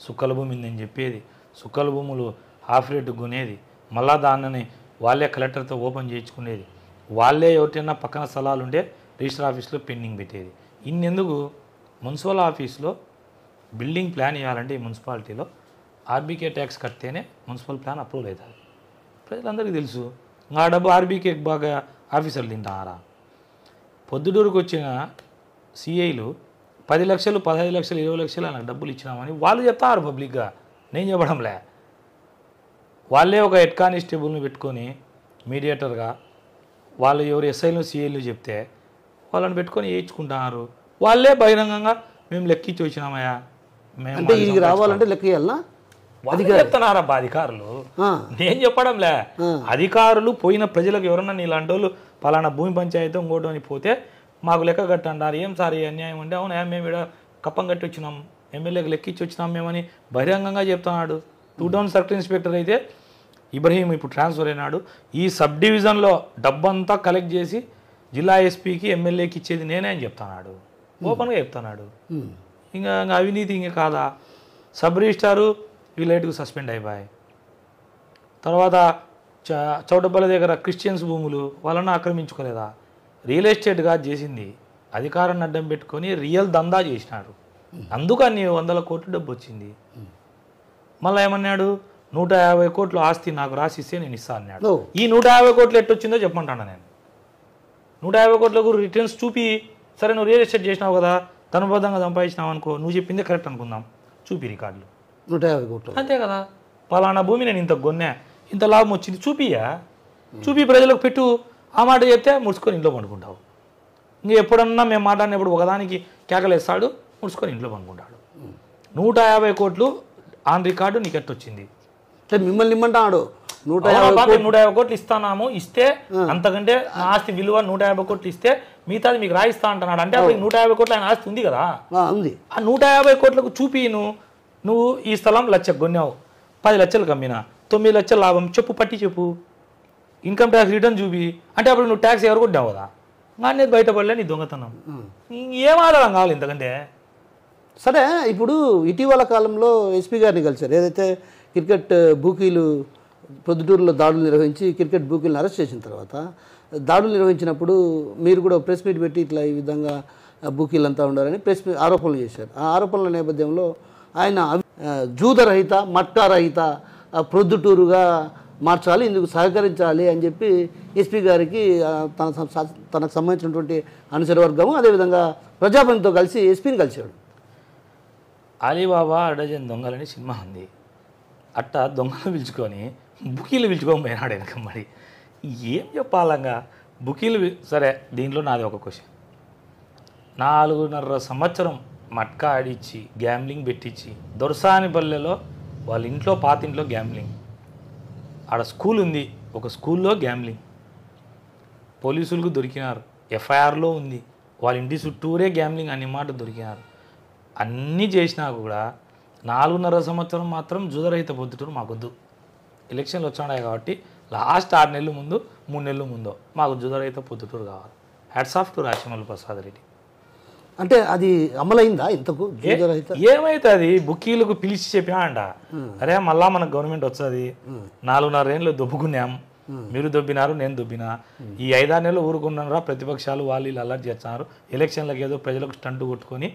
[SPEAKER 3] సుక్కల భూమి ఉందని చెప్పేది, సుక్కల భూములు హాఫ్ రేటు కొనేది, మళ్ళా దానిని వాళ్ళే కలెక్టర్తో ఓపెన్ చేయించుకునేది, వాళ్ళే ఎవరికైనా పక్కన స్థలాలు ఉండే రిజిస్టర్ ఆఫీస్లో పెండింగ్ పెట్టేది. ఇన్నెందుకు? మున్సిపల్ ఆఫీస్లో బిల్డింగ్ ప్లాన్ ఇవ్వాలంటే ఈ మున్సిపాలిటీలో ఆర్బీకే ట్యాక్స్ కడితేనే మున్సిపల్ ప్లాన్ అప్రూవల్ అవుతుంది. ప్రజలందరికీ తెలుసు. ఆ డబ్బు ఆర్బీకే బాగా ఆఫీసర్లు తింటారా? పొద్దుటూరుకు వచ్చిన సిఐలు 10 లక్షలు 15 లక్షలు 20 లక్షలు నాకు డబ్బులు ఇచ్చినామని వాళ్ళు చెప్తారు పబ్లిక్గా. నేను చెప్పడంలే. వాళ్ళే ఒక హెడ్ కానిస్టేబుల్ని పెట్టుకొని మీడియేటర్గా వాళ్ళు ఎవరు ఎస్ఐలు సిఐలు చెప్తే వాళ్ళని పెట్టుకొని వేయించుకుంటున్నారు. వాళ్ళే బహిరంగంగా మేము లెక్కించి వచ్చినామయ్యా,
[SPEAKER 2] అంటే ఇది రావాలంటే లెక్క ఇవ్వాలనా?
[SPEAKER 3] అది చెప్తున్నారబ్బా అధికారులు. నేను చెప్పడంలే. అధికారులు పోయిన ప్రజలకు ఎవరన్నా నీలాంటి వాళ్ళు పలానా భూమి పంచాయతీ ఇంకోటి అని పోతే మాకు లెక్క కట్టంటారు. ఏం సార్ ఈ అన్యాయం అంటే, అవునా మేము ఇక్కడ కప్పం కట్టి వచ్చినాం, ఎమ్మెల్యేకి లెక్కించి వచ్చినాం మేమని బహిరంగంగా చెప్తున్నాడు. 2 టౌన్ సర్కిల్ ఇన్స్పెక్టర్ అయితే ఇబ్రహీం ఇప్పుడు ట్రాన్స్ఫర్ అయినాడు. ఈ సబ్ డివిజన్లో డబ్బంతా కలెక్ట్ చేసి జిల్లా ఎస్పీకి ఎమ్మెల్యేకి ఇచ్చేది నేనే అని చెప్తున్నాడు. ఓపెన్గా చెప్తున్నాడు. ఇంకా అవినీతి ఇంకా కాదా? సబ్ రిజిస్టారు వీళ్ళేటుకు సస్పెండ్ అయిపోయాయి. తర్వాత చౌటపల్లి దగ్గర క్రిస్టియన్స్ భూములు వాళ్ళని ఆక్రమించుకోలేదా? రియల్ ఎస్టేట్గా చేసింది అధికారాన్ని అడ్డం పెట్టుకొని రియల్ దందా చేసినాడు. అందుకు అన్ని 100 కోట్లు డబ్బు వచ్చింది. మళ్ళీ ఏమన్నాడు? 150 కోట్లు ఆస్తి నాకు రాసిస్తే నేను ఇస్తా అన్నాడు. ఈ 150 కోట్లు ఎట్టొచ్చిందో చెప్పమంటాను నేను. 150 కోట్లకు రిటర్న్స్ చూపి, సరే నువ్వు రియల్ ఎస్టేట్ చేసినావు కదా, ధనబద్ధంగా సంపాదించినావు అనుకో, నువ్వు చెప్పిందే కరెక్ట్ అనుకుందాం, చూపి రికార్డులు.
[SPEAKER 2] 150 కోట్లు
[SPEAKER 3] అంతే కదా. పలానా భూమి నేను ఇంత కొన్నా, ఇంత లాభం వచ్చింది చూపియా, చూపి ప్రజలకు పెట్టు. ఆ మాట చెప్తే ముడుచుకొని ఇంట్లో పండుకుంటావు. ఇంక ఎప్పుడన్నా మేము మాట్లాడినప్పుడు ఒకదానికి కేకలేస్తాడు, ముడుచుకొని ఇంట్లో పండుకుంటాడు. 150 కోట్లు ఆన్ రికార్డు నీకు ఎట్టొచ్చింది?
[SPEAKER 2] మిమ్మల్ని ఇమ్మంటాడు.
[SPEAKER 3] 150 కోట్లు ఇస్తానాము, ఇస్తే అంతకంటే నా ఆస్తి విలువ 150 కోట్లు ఇస్తే మిగతాది మీకు రాయిస్తా అంటున్నాడు. అంటే అప్పుడు 150 కోట్లు ఆయన ఆస్తి ఉంది కదా.
[SPEAKER 2] ఉంది.
[SPEAKER 3] ఆ 150 కోట్లకు చూపి నువ్వు ఈ స్థలం 1 లక్ష కొన్నావు, 10 లక్షలు కమ్మినా 9 లక్షల లాభం చెప్పు, పట్టి చెప్పు. ఇన్కమ్ ట్యాక్స్ రిటర్న్ చూపి. అంటే అప్పుడు నువ్వు ట్యాక్స్ ఎవరు కొట్టావు కదా, అనేది బయటపడలే నీ దొంగతనం. ఏం ఆధారం కావాలి ఇంతకంటే?
[SPEAKER 2] సరే, ఇప్పుడు ఇటీవల కాలంలో ఎస్పీ గారిని కలిశారు. ఏదైతే క్రికెట్ బూకీలు పొద్దుటూరులో దాడులు నిర్వహించి క్రికెట్ బూకీలను అరెస్ట్ చేసిన తర్వాత దాడులు నిర్వహించినప్పుడు మీరు కూడా ప్రెస్ మీట్ పెట్టి ఇట్లా ఈ విధంగా బూకీలంతా ఉండాలని ప్రెస్ మీట్ ఆరోపణలు చేశారు. ఆ ఆరోపణల నేపథ్యంలో ఆయన జూదరహిత మట్కారహిత ప్రొద్దుటూరుగా మార్చాలి, ఇందుకు సహకరించాలి అని చెప్పి ఎస్పీ గారికి తనకు సంబంధించినటువంటి అనుచరవర్గము అదేవిధంగా ప్రజాప్రతినిధితో కలిసి ఎస్పీని కలిశాడు.
[SPEAKER 3] అలీబాబా అడజన్ దొంగలని సినిమా ఉంది. అట్ట దొంగలు పిలుచుకొని బుకీలు పిలుచుకొని పోయినాడు వెనక. మరి ఏం చెప్పాలంగా బుకీలు? సరే, దీంట్లో నాది ఒక క్వశ్చన్. 4.5 సంవత్సరం మట్కా ఆడిచ్చి గ్యాంబ్లింగ్ పెట్టించి దొరసానిపల్లెలో వాళ్ళ ఇంట్లో పాతింట్లో గ్యాంబ్లింగ్, ఆడ స్కూల్ ఉంది, ఒక స్కూల్లో గ్యాంబ్లింగ్, పోలీసులకు దొరికినారు, ఎఫ్ఐఆర్లో ఉంది, వాళ్ళ ఇంటి చుట్టూరే గ్యాంబ్లింగ్ అన్ని మాట దొరికినారు. అన్నీ చేసినా కూడా 4.5 సంవత్సరం మాత్రం జూదరహిత పొద్దుటూరు మాకొద్దు. ఎలక్షన్లు వచ్చాయి కాబట్టి లాస్ట్ 6 నెలల ముందు 3 నెలల ముందో మాకు జూదరహిత పొద్దుటూరు కావాలి. Hats off to Rajamouli Prasad Reddy.
[SPEAKER 2] అంటే అది అమలైందా ఇంతకు?
[SPEAKER 3] ఏమైతే అది బుకీలకు పిలిచి చెప్పినా అంట, అరే మళ్ళా మనకు గవర్నమెంట్ వస్తుంది, 4.5 ఏళ్ళు దొబ్బుకున్నాం, మీరు దొబ్బినారు, నేను దొబ్బినా. ఈ 5-6 నెలలు ఊరుకున్నారా ప్రతిపక్షాలు వాళ్ళు వీళ్ళు అల్లరి చేస్తున్నారు. ఎలక్షన్లకు ఏదో ప్రజలకు స్టంట్ కొట్టుకొని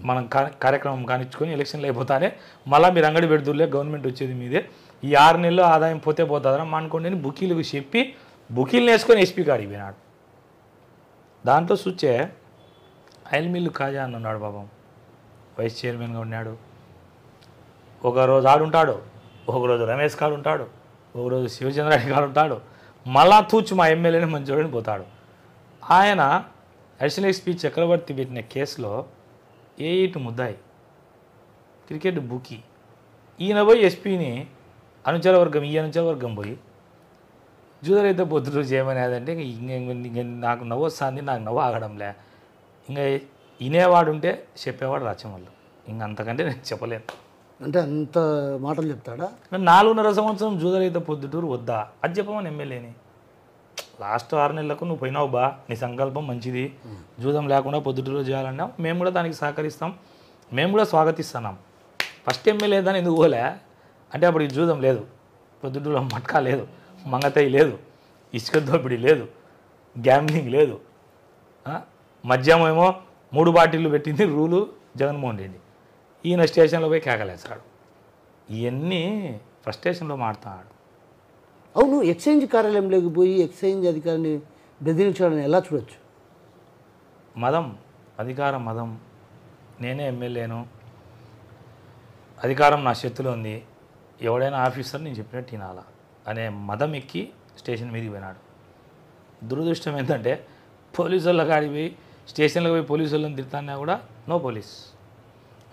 [SPEAKER 3] మనం కార్యక్రమం కానిచ్చుకొని ఎలక్షన్లు అయిపోతానే మళ్ళీ మీరు అంగడి పెడుతులే గవర్నమెంట్ వచ్చేది మీదే, ఈ 6 నెలలు ఆదాయం పోతే పోతుందా అనుకోండి అని బుకీలకు చెప్పి బుకీలు వేసుకొని ఎస్పీ కాడికి పోయినాడు. దాంట్లో చూచే ఆయిల్ మిల్లు కాజా అని ఉన్నాడు పాపం, వైస్ చైర్మన్గా ఉన్నాడు. ఒకరోజు ఆడుంటాడు, ఒకరోజు రమేష్ కాడు ఉంటాడు, ఒకరోజు శివచంద్రారెడ్డి కాడు ఉంటాడు, మళ్ళా తూచి మా ఎమ్మెల్యేని మంచోడని పోతాడు. ఆయన అడిషనల్ ఎస్పీ చక్రవర్తి పెట్టిన కేసులో ఏ8 ముద్దాయి క్రికెట్ బుకీ. ఈయన పోయి ఎస్పీని అనుచర వర్గం ఈ అనుచర వర్గం పోయి జూదరైతే పొద్దుటూరు చేయమనేదంటే ఇంక నాకు నవ్వు వస్తుంది, నాకు నవ్వు ఆగడంలే. ఇంకా వినేవాడు ఉంటే చెప్పేవాడు రాచమల్లు, ఇంక అంతకంటే నేను చెప్పలేను.
[SPEAKER 2] అంటే అంత మాటలు చెప్తాడా?
[SPEAKER 3] 4.5 సంవత్సరం జూదరైతే పొద్దుటూరు వద్దా అది చెప్పమని ఎమ్మెల్యేని. లాస్ట్ 6 నెలలకు నువ్వు పోయినావు బా, నీ సంకల్పం మంచిది, జూదం లేకుండా పొద్దుటూరు చేయాలన్నావు, మేము కూడా దానికి సహకరిస్తాం, మేము కూడా స్వాగతిస్తున్నాం. ఫస్ట్ ఎమ్మెల్యే దాన్ని ఎందుకు పోలే అంటే అప్పుడు ఈ జూదం లేదు, పొద్దుటూరులో మట్కా లేదు, మంగతయ్య లేదు, ఇసుక దోపిడీ లేదు, గ్యాంబ్లింగ్ లేదు, మద్యం ఏమో 3 బాటిళ్ళు పెట్టింది రూలు జగన్మోహన్ రెడ్డి. ఈయన స్టేషన్లో పోయి కేకలేస్తాడు. ఇవన్నీ ఫ్రస్ట్రేషన్లో మాడుతున్నాడు.
[SPEAKER 2] అవును, ఎక్స్చేంజ్ కార్యాలయంలోకి పోయి ఎక్స్చేంజ్ అధికారిని బెదిరించాలని ఎలా చూడొచ్చు?
[SPEAKER 3] మదం, అధికారం మదం, నేనే ఎమ్మెల్యేను, అధికారం నా చేతిలో ఉంది, ఎవడైనా ఆఫీసర్ నేను చెప్పినట్టు వినాలా అనే మదం ఎక్కి స్టేషన్ మీదకి పోయినాడు. దురదృష్టం ఏంటంటే పోలీసు వాళ్ళ కాడికి పోయి స్టేషన్లకు పోయి పోలీసు వాళ్ళని తిడతాన్నా కూడా నో పోలీస్.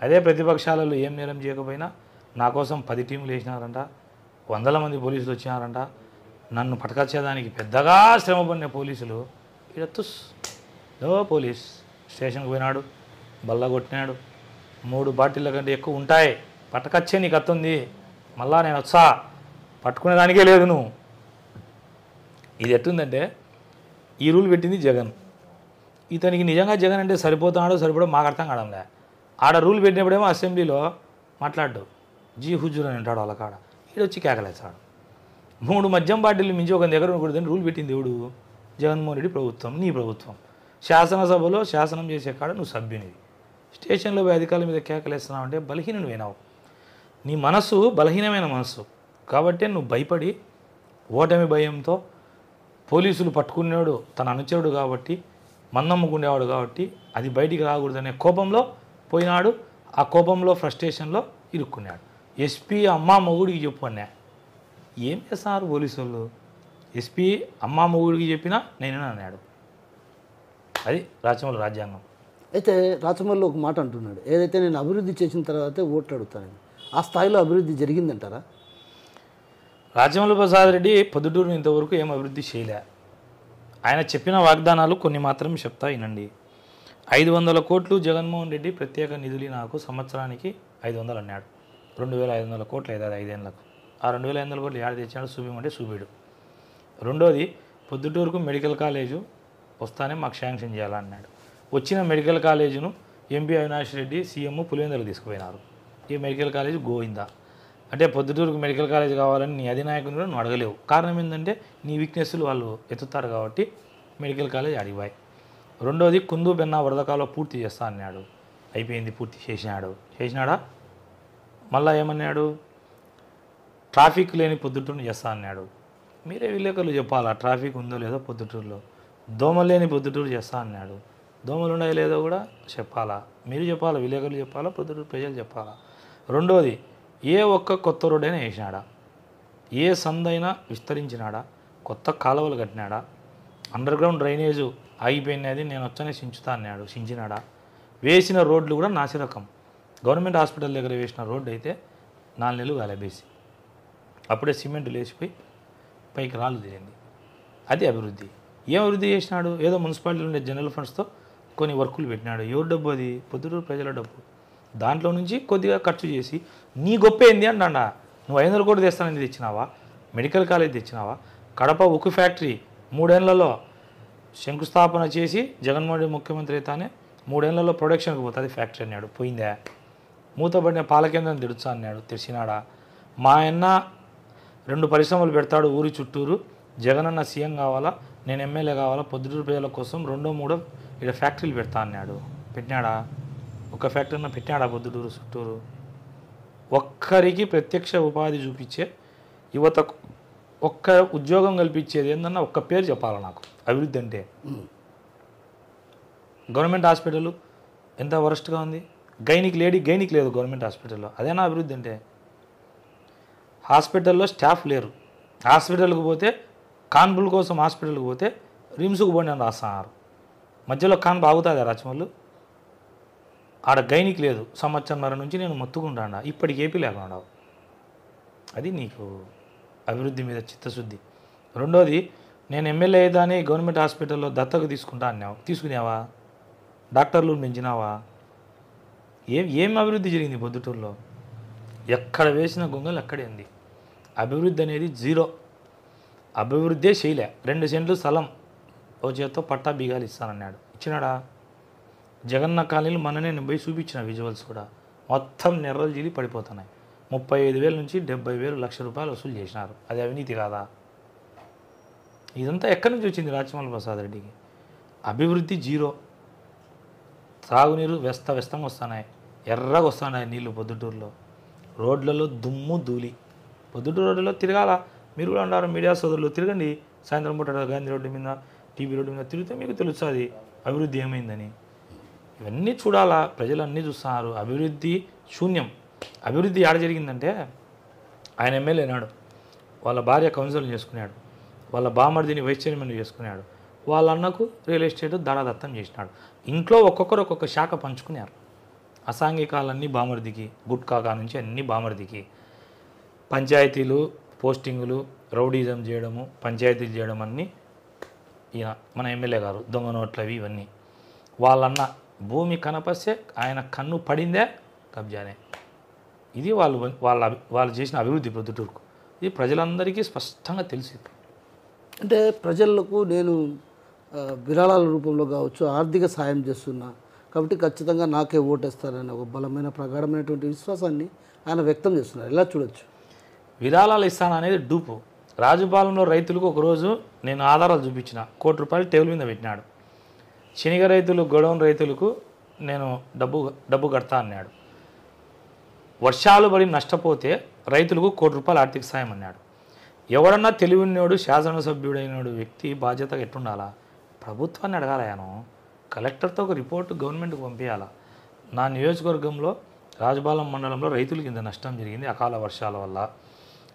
[SPEAKER 3] అదే ప్రతిపక్షాలలో ఏం నేరం చేయకపోయినా నా కోసం 10 టీములు వేసినారంట, 100 మంది పోలీసులు వచ్చినారంట, నన్ను పట్టుకొచ్చేదానికి పెద్దగా శ్రమపడిన పోలీసులు ఇక్కడ తుస్ నో పోలీస్. స్టేషన్కి పోయినాడు, బల్ల కొట్టినాడు, 3 బాటిళ్ళ కంటే ఎక్కువ ఉంటాయి, పట్టుకొచ్చే నీకు అత్తుంది, మళ్ళా నేను వచ్చా పట్టుకునేదానికే లేదు నువ్వు. ఇది ఎట్టుందంటే ఈ రూల్ పెట్టింది జగన్, ఇతనికి నిజంగా జగన్ అంటే సరిపోతున్నాడో సరిపోవడం మాకు అర్థం కావడంలే. ఆడ రూల్ పెట్టినప్పుడేమో అసెంబ్లీలో మాట్లాడు జీ హుజూర్ అని అంటాడు, వాళ్ళ కాడ ఈడొచ్చి కేకలేస్తాడు. 3 మద్యం బాటిల్ మించి ఒక దగ్గర ఉండకూడదని రూల్ పెట్టింది ఎవడు? జగన్మోహన్ రెడ్డి ప్రభుత్వం, నీ ప్రభుత్వం. శాసనసభలో శాసనం చేసే కాడ నువ్వు సభ్యునివి, స్టేషన్లో పోయి అధికారుల మీద కేకలేస్తున్నావు అంటే బలహీనుడు వినావు. నీ మనసు బలహీనమైన మనసు కాబట్టి నువ్వు భయపడి ఓటమి భయంతో పోలీసులు పట్టుకునేవాడు తన అనుచరుడు కాబట్టి మన్నమ్ముకునేవాడు కాబట్టి అది బయటికి రాకూడదనే కోపంలో పోయినాడు. ఆ కోపంలో ఫ్రస్ట్రేషన్లో ఇరుక్కున్నాడు. ఎస్పీ అమ్మా మొగుడికి చెప్పు అన్నా, ఏం చేస్తున్నారు పోలీసు వాళ్ళు? ఎస్పీ అమ్మా మొగుడికి చెప్పినా నేను అన్నాడు. అది రాచమల్లు రాజ్యాంగం.
[SPEAKER 2] అయితే రాచమల్లు ఒక మాట అంటున్నాడు, ఏదైతే నేను అభివృద్ధి చేసిన తర్వాతే ఓట్లు అడుగుతానని. ఆ స్థాయిలో అభివృద్ధి జరిగిందంటారా?
[SPEAKER 3] రాచమల్లు ప్రసాద్ రెడ్డి పొద్దుటూరుని ఇంతవరకు ఏం అభివృద్ధి చేయలే. ఆయన చెప్పిన వాగ్దానాలు కొన్ని మాత్రం చెప్తా వినండి. 500 కోట్లు జగన్మోహన్ రెడ్డి ప్రత్యేక నిధులు నాకు సంవత్సరానికి 500 అన్నాడు. 2500 కోట్లు అయితే 5 ఏళ్ళకు. ఆ 2500 కోట్లు ఏడు తెచ్చాడు చూపించమంటే చూపిడు. రెండోది పొద్దుటూరుకు మెడికల్ కాలేజు వస్తానే మాకు శాంక్షన్ చేయాలన్నాడు. వచ్చిన మెడికల్ కాలేజును ఎంపీ అవినాష్ రెడ్డి సీఎం పులివెందులకు తీసుకుపోయినారు. ఈ మెడికల్ కాలేజ్ గోయిందా అంటే పొద్దుటూరుకు మెడికల్ కాలేజ్ కావాలని నీ అధినాయకుని కూడా నువ్వు అడగలేవు. కారణం ఏంటంటే నీ వీక్నెస్లు వాళ్ళు ఎత్తుతారు కాబట్టి మెడికల్ కాలేజ్ అడిగిపోయి. రెండోది కుందు బెన్న వరదకాలో పూర్తి చేస్తా అన్నాడు. అయిపోయింది, పూర్తి చేసినాడా? మళ్ళీ ఏమన్నాడు? ట్రాఫిక్ లేని పొద్దుటూరుని చేస్తా అన్నాడు. మీరే విలేకరులు చెప్పాలా ట్రాఫిక్ ఉందో లేదో పొద్దుటూరులో. దోమలు లేని పొద్దుటూరు చేస్తా అన్నాడు. దోమలు ఉన్నాయో లేదో కూడా చెప్పాలా, మీరు చెప్పాలా, విలేకరులు చెప్పాలా, పొద్దుటూరు ప్రజలు చెప్పాలా. రెండోది ఏ ఒక్క కొత్త రోడ్డైనా వేసినాడా? ఏ సందైనా విస్తరించినాడా? కొత్త కాలువలు కట్టినాడా? అండర్ గ్రౌండ్ డ్రైనేజు ఆగిపోయినది నేను వచ్చనే సించుతా అన్నాడు, సించినాడా? వేసిన రోడ్లు కూడా నాసిరకం. గవర్నమెంట్ హాస్పిటల్ దగ్గర వేసిన రోడ్డు అయితే 4 నెలలు గాలబేసి అప్పుడే సిమెంట్ లేచిపోయి పైకి రాళ్ళు తిరిగింది. అది అభివృద్ధి. ఏం అభివృద్ధి చేసినాడు? ఏదో మున్సిపాలిటీలో ఉండే జనరల్ ఫండ్స్తో కొన్ని వర్కులు పెట్టినాడు. ఎవరి డబ్బు అది? పొద్దుటూరు ప్రజల డబ్బు. దాంట్లో నుంచి కొద్దిగా ఖర్చు చేసి నీ గొప్ప ఏంది అంటాడా? నువ్వు 500 కోట్లు తెస్తానని తెచ్చినావా? మెడికల్ కాలేజ్ తెచ్చినావా? కడప ఉక్కు ఫ్యాక్టరీ 3 ఏళ్లలో శంకుస్థాపన చేసి జగన్మోహన్ రెడ్డి ముఖ్యమంత్రి అయితేనే 3 ఏళ్లలో ప్రొడక్షన్కి పోతుంది ఫ్యాక్టరీ అన్నాడు, పోయిందా? మూతపడిన పాల కేంద్రం తెడుచా అన్నాడు, తెచ్చినాడా? మా అన్న 2 పరిశ్రమలు పెడతాడు ఊరి చుట్టూరు, జగనన్న సీఎం కావాలా, నేను ఎమ్మెల్యే కావాలా, పొద్దుటూరు ప్రజల కోసం 2, 3 ఇక్కడ ఫ్యాక్టరీలు పెడతా అన్నాడు. పెట్టినాడా? ఒక ఫ్యాక్టరీని పెట్టినాడా పొద్దుటూరు చుట్టూరు? ఒక్కరికి ప్రత్యక్ష ఉపాధి చూపించే యువతకు ఒక్క ఉద్యోగం కల్పించేది ఏందన్నా ఒక్క పేరు చెప్పాలి నాకు. అభివృద్ధి అంటే గవర్నమెంట్ హాస్పిటల్ ఎంత వరస్ట్గా ఉంది. గైనిక్ లేదు గవర్నమెంట్ హాస్పిటల్లో. అదేనా అభివృద్ధి అంటే? హాస్పిటల్లో స్టాఫ్ లేరు. హాస్పిటల్కి పోతే కాన్పుల కోసం హాస్పిటల్కి పోతే రిమ్స్కు పోండి అని రాస్తున్నారు. మధ్యలో కాన్పు ఆగుతుంది రాచమల్లు. ఆడ గైనిక్ లేదు. సంవత్సరంన్నర నుంచి నేను మొత్తుకుంటాను, ఇప్పటికి ఏపీ లేకుండా. అది నీకు అభివృద్ధి మీద చిత్తశుద్ధి. రెండోది, నేను ఎమ్మెల్యే అయ్యేదాన్ని గవర్నమెంట్ హాస్పిటల్లో దత్తకు తీసుకుంటా అన్నావు. తీసుకునేవా? డాక్టర్లు పెంచినావా? ఏం అభివృద్ధి జరిగింది పొద్దుటూరులో? ఎక్కడ వేసిన గొంగలు అక్కడే ఉంది. అభివృద్ధి అనేది జీరో. అభివృద్ధే చేయలే. 2 సెంట్లు స్థలం ఓ చేత్తో పట్టా బీగాలు ఇస్తానన్నాడు. ఇచ్చినాడా? జగన్న కాలనీలు మొన్ననే నేను పోయి చూపించిన విజువల్స్ కూడా. మొత్తం నెర్రలు జీలి పడిపోతున్నాయి. 35,000 నుంచి 70,000 లక్ష రూపాయలు వసూలు చేసినారు. అది అవినీతి కాదా? ఇదంతా ఎక్కడి నుంచి వచ్చింది రాచమల్లి ప్రసాద్ రెడ్డికి? అభివృద్ధి జీరో. తాగునీరు వ్యస్తంగా వస్తున్నాయి. ఎర్రగా వస్తున్నాయి నీళ్ళు పొద్దుటూరులో. రోడ్లలో దుమ్ము ధూళి. పొద్దుటూరు రోడ్లలో తిరగాల. మీరు కూడా ఉన్నారు మీడియా సోదరులు, తిరగండి. సాయంత్రం పూట గాంధీ రోడ్డు మీద, టీబీ రోడ్డు మీద తిరిగితే మీకు తెలుస్తుంది అభివృద్ధి ఏమైందని. ఇవన్నీ చూడాలా. ప్రజలు అన్నీ చూస్తున్నారు. అభివృద్ధి శూన్యం. అభివృద్ధి ఆడ జరిగిందంటే, ఆయన ఎమ్మెల్యే నాడు వాళ్ళ భార్య కౌన్సిలర్ చేసుకున్నాడు, వాళ్ళ బామర్దిని వైస్ చైర్మన్ చేసుకున్నాడు, వాళ్ళ అన్నకు రియల్ ఎస్టేట్ దారాదత్తం చేసినాడు. ఇంట్లో ఒక్కొక్కరు ఒక్కొక్క శాఖ పంచుకున్నారు. అసాంఘికాలన్నీ బామర్దికి, గుట్కాకా నుంచి అన్నీ బామర్దికి. పంచాయతీలు, పోస్టింగులు, రౌడీజం చేయడము, పంచాయతీలు చేయడం అన్నీ ఈయన మన ఎమ్మెల్యే గారు. దొంగ నోట్లు అవి ఇవన్నీ. వాళ్ళన్న భూమి కనపస్తే ఆయన కన్ను పడిందే కబ్జానే. ఇది వాళ్ళు చేసిన అభివృద్ధి ప్రొద్దుటూరుకు. ఇది ప్రజలందరికీ స్పష్టంగా తెలిసింది.
[SPEAKER 2] అంటే ప్రజలకు నేను విరాళాల రూపంలో కావచ్చు ఆర్థిక సాయం చేస్తున్నా కాబట్టి ఖచ్చితంగా నాకే ఓటేస్తారని ఒక బలమైన ప్రగాఢమైనటువంటి విశ్వాసాన్ని ఆయన వ్యక్తం చేస్తున్నారు. ఎలా చూడొచ్చు?
[SPEAKER 3] విరాళాలు ఇస్తాననేది డూపు. రాజుపాలెంలో రైతులకు ఒకరోజు నేను ఆధారాలు చూపించిన, ₹1 కోటి టేబుల్ మీద పెట్టినాడు. శనిగ రైతులు, గొడవన్ రైతులకు నేను డబ్బు కడతా అన్నాడు. వర్షాలు పడి నష్టపోతే రైతులకు ₹1 కోటి ఆర్థిక సాయం అన్నాడు. ఎవడన్నా తెలివినోడు, శాసనసభ్యుడైనడు వ్యక్తి బాధ్యతగా ఎట్టుండాలా? ప్రభుత్వాన్ని అడగాలయాను. కలెక్టర్తో ఒక రిపోర్టు గవర్నమెంట్కి పంపించాలా. నా నియోజకవర్గంలో రాజపాలెం మండలంలో రైతులకి ఇంత నష్టం జరిగింది అకాల వర్షాల వల్ల,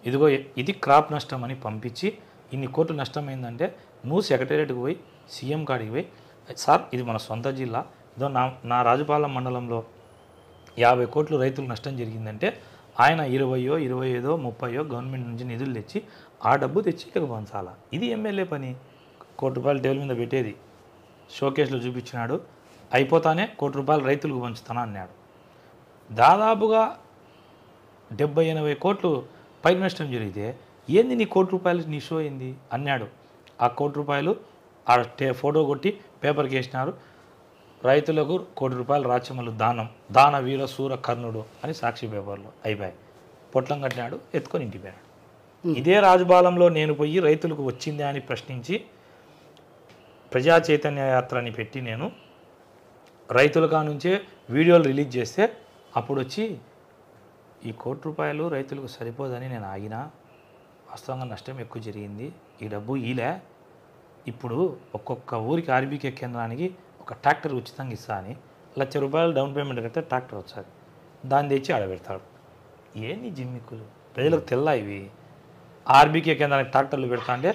[SPEAKER 3] ఇదిగో ఇది క్రాప్ నష్టం అని పంపించి ఇన్ని కోట్లు నష్టమైందంటే నువ్వు సెక్రటేరియట్కి పోయి సీఎం కాడికి పోయి, సార్ ఇది మన సొంత జిల్లా, ఇదో నా రాజపాలెం మండలంలో 50 కోట్లు రైతులకు నష్టం జరిగిందంటే ఆయన 20, 25, 30 గవర్నమెంట్ నుంచి నిధులు తెచ్చి ఆ డబ్బు తెచ్చి ఇక్కడికి పంచాలా. ఇది ఎమ్మెల్యే పని. ₹1 కోటి టేబుల్ మీద పెట్టేది షోకేస్లో చూపించినాడు. అయిపోతానే ₹1 కోటి రైతులకు పంచుతానా అన్నాడు. దాదాపుగా 70-80 కోట్లు పైన నష్టం జరిగితే ఏంది నీ ₹1 నీ షో ఏంది అన్నాడు. ఆ ₹1 ఆ ఫోటో కొట్టి పేపర్కి వేసినారు. రైతులకు ₹1 రాచమల్లు దాన వీర సూర కర్ణుడు అని సాక్షి పేపర్లో అయిపోయాయి. పొట్లం కట్టినాడు, ఎత్తుకొని ఇంటికి పోయాడు. ఇదే రాజపాలెంలో నేను పోయి రైతులకు వచ్చిందే అని ప్రశ్నించి ప్రజా చైతన్య యాత్ర అని పెట్టి నేను రైతుల కానుంచే వీడియోలు రిలీజ్ చేస్తే అప్పుడు వచ్చి ఈ ₹1 రైతులకు సరిపోదని నేను ఆగినా, వాస్తవంగా నష్టం ఎక్కువ జరిగింది, ఈ డబ్బు ఈలే, ఇప్పుడు ఒక్కొక్క ఊరికి ఆర్బీకే కేంద్రానికి ఒక ట్రాక్టర్ ఉచితంగా ఇస్తా అని ₹1,00,000 డౌన్ పేమెంట్ కడితే ట్రాక్టర్ వచ్చాది, దాన్ని తెచ్చి ఆడబెడతాడు. ఏంది జిమ్మిక్కులు? ప్రజలకు తెల్లా ఇవి. ఆర్బీకే కేంద్రానికి ట్రాక్టర్లు పెడతా అంటే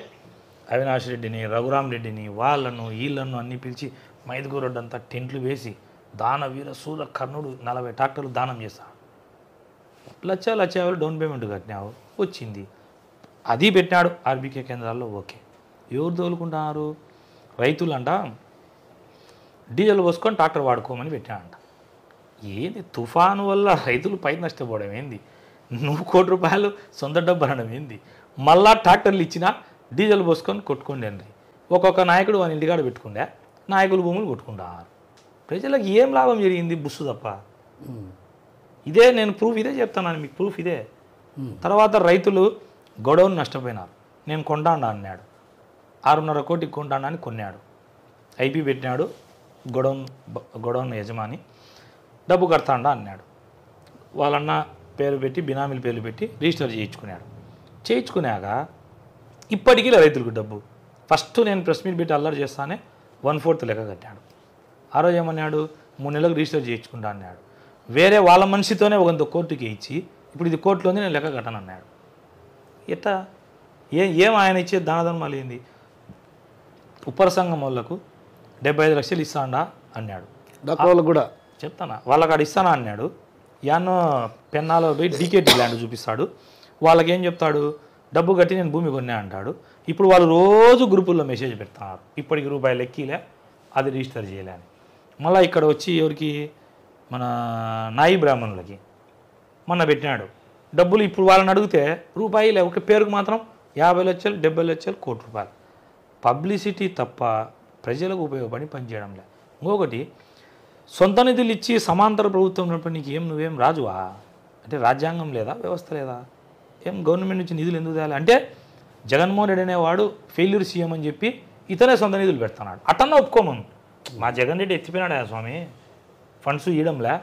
[SPEAKER 3] అవినాష్ రెడ్డిని, రఘురామ్ రెడ్డిని, వాళ్ళను వీళ్ళను అన్నీ పిలిచి మైదుగూరు రోడ్డు అంతా టెంట్లు వేసి దాన వీర సూర కర్ణుడు 40 ట్రాక్టర్లు దానం చేస్తా. ₹1,50,000 డౌన్ పేమెంట్ కట్టినావు, వచ్చింది. అది పెట్టినాడు ఆర్బీకే కేంద్రాల్లో. ఓకే, ఎవరు తోలుకుంటున్నారు? రైతులంట డీజిల్ పోసుకొని ట్రాక్టర్ వాడుకోమని పెట్టాడంట. ఏంది తుఫాను వల్ల రైతులు పై నష్టపోవడం ఏంది? నువ్వు ₹1 సొంత డబ్బు అనడం ఏంది? మళ్ళా ట్రాక్టర్లు ఇచ్చినా డీజిల్ పోసుకొని కొట్టుకోండి అండి. ఒక్కొక్క నాయకుడు వాళ్ళ ఇంటికాడ పెట్టుకుండే, నాయకులు భూములు కొట్టుకుంటారు. ప్రజలకు ఏం లాభం జరిగింది? బుస్సు తప్ప. ఇదే నేను ప్రూఫ్, ఇదే చెప్తున్నాను మీకు, ప్రూఫ్ ఇదే. తర్వాత రైతులు గొడవను నష్టపోయినారు, నేను కొంటాను అన్నాడు. 6.5 కోటికి కొంటాను అని కొన్నాడు. ఐపీ పెట్టినాడు, గొడౌన్ యజమాని డబ్బు కడతాడా అన్నాడు. వాళ్ళన్న పేరు పెట్టి బినామీల పేర్లు పెట్టి రిజిస్టర్ చేయించుకున్నాక ఇప్పటికీ రైతులకు డబ్బు. ఫస్ట్ నేను ప్రెస్ మీట్ పెట్టి అల్లరి చేస్తానే 1/4 లెక్క కట్టాడు. ఆ రోజు ఏమన్నాడు, 3 నెలలకు రిజిస్టర్ చేయించుకుంటా అన్నాడు. వేరే వాళ్ళ మనిషితోనే ఒకంత కోర్టుకి ఇచ్చి ఇప్పుడు ఇది కోర్టులోనే నేను లెక్క కట్టాను అన్నాడు. ఎట్లా ఏం ఆయన ఇచ్చే దానధర్మాలు ఏంది? ఉప్పర సంఘం వాళ్ళకు 75 లక్షలు ఇస్తాడా అన్నాడు.
[SPEAKER 2] డాక్టర్లకు కూడా
[SPEAKER 3] చెప్తానా, వాళ్ళకి అక్కడ ఇస్తానా అన్నాడు. యాన్నో పెన్నాలో పోయి డీకేటీ ల్యాండ్ చూపిస్తాడు. వాళ్ళకి ఏం చెప్తాడు, డబ్బు కట్టి నేను భూమి కొన్నా అంటాడు. ఇప్పుడు వాళ్ళు రోజు గ్రూపుల్లో మెసేజ్ పెడుతున్నారు, ఇప్పటికి రూపాయలు ఎక్కిలే, అది రిజిస్టర్ చేయలే అని. మళ్ళీ ఇక్కడ వచ్చి ఎవరికి, మన నాయి బ్రాహ్మణులకి మొన్న పెట్టినాడు డబ్బులు. ఇప్పుడు వాళ్ళని అడిగితే రూపాయలే, ఒక పేరుకు మాత్రం 50 లక్షలు 70 లక్షలు కోటి రూపాయలు. పబ్లిసిటీ తప్ప ప్రజలకు ఉపయోగపడి పనిచేయడం లేదు. ఇంకొకటి, సొంత నిధులు ఇచ్చి సమాంతర ప్రభుత్వం ఉన్నప్పుడు నీకు నువ్వేం రాజువా? అంటే రాజ్యాంగం లేదా, వ్యవస్థ లేదా? ఏం గవర్నమెంట్ నుంచి నిధులు ఎందుకు తేవాలి అంటే, జగన్మోహన్ రెడ్డి అనేవాడు ఫెయిల్యూర్ సీఎం అని చెప్పి ఇతనే సొంత నిధులు పెడుతున్నాడు. అటన్నా ఒప్పుకోమను, మా జగన్ రెడ్డి ఎత్తిపోయినాడు స్వామి, ఫండ్స్ ఇవ్వడంలే,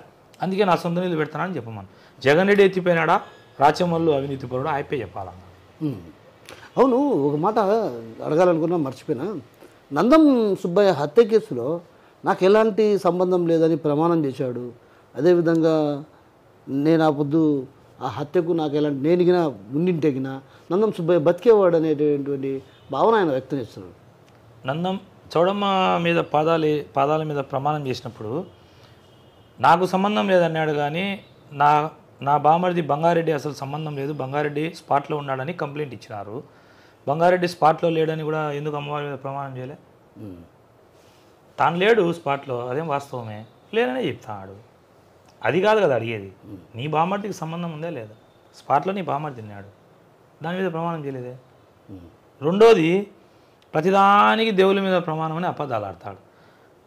[SPEAKER 3] అందుకే నా సొంత నిధులు పెడతానని అని చెప్పమను. జగన్ రెడ్డి ఎత్తిపోయినాడా, రాచమల్లు అవినీతి పరుడు అయిపోయి చెప్పాలన్న.
[SPEAKER 2] అవును, ఒక మాట అడగాలనుకున్నా మర్చిపోయినా. నందం సుబ్బయ్య హత్య కేసులో నాకు ఎలాంటి సంబంధం లేదని ప్రమాణం చేశాడు. అదేవిధంగా నేను ఆ పొద్దు ఆ హత్యకు నాకు ఎలాంటి నేనుగినా ఉండింటేగినా నందం సుబ్బయ్య బతికేవాడు అనేటటువంటి భావన ఆయన వ్యక్తం చేస్తున్నాడు.
[SPEAKER 3] నందం చౌడమ్మ మీద పాదాల మీద ప్రమాణం చేసినప్పుడు నాకు సంబంధం లేదన్నాడు, కానీ నా బామర్ది బంగారెడ్డి అసలు సంబంధం లేదు, బంగారెడ్డి స్పాట్లో ఉన్నాడని కంప్లైంట్ ఇచ్చినారు. బంగారెడ్డి స్పాట్లో లేడని కూడా ఎందుకు అమ్మవారి మీద ప్రమాణం చేయలే? తాను లేడు స్పాట్లో, అదేం వాస్తవమే, లేదనే చెప్తాడు. అది కాదు కదా అడిగేది, నీ బామర్దికి సంబంధం ఉందే లేదా? స్పాట్లో నీ బామర్ది తిన్నాడు, దాని మీద ప్రమాణం చేయలేదే. రెండోది, ప్రతిదానికి దేవుళ్ళ మీద ప్రమాణం అని అబద్ధాలు ఆడతాడు.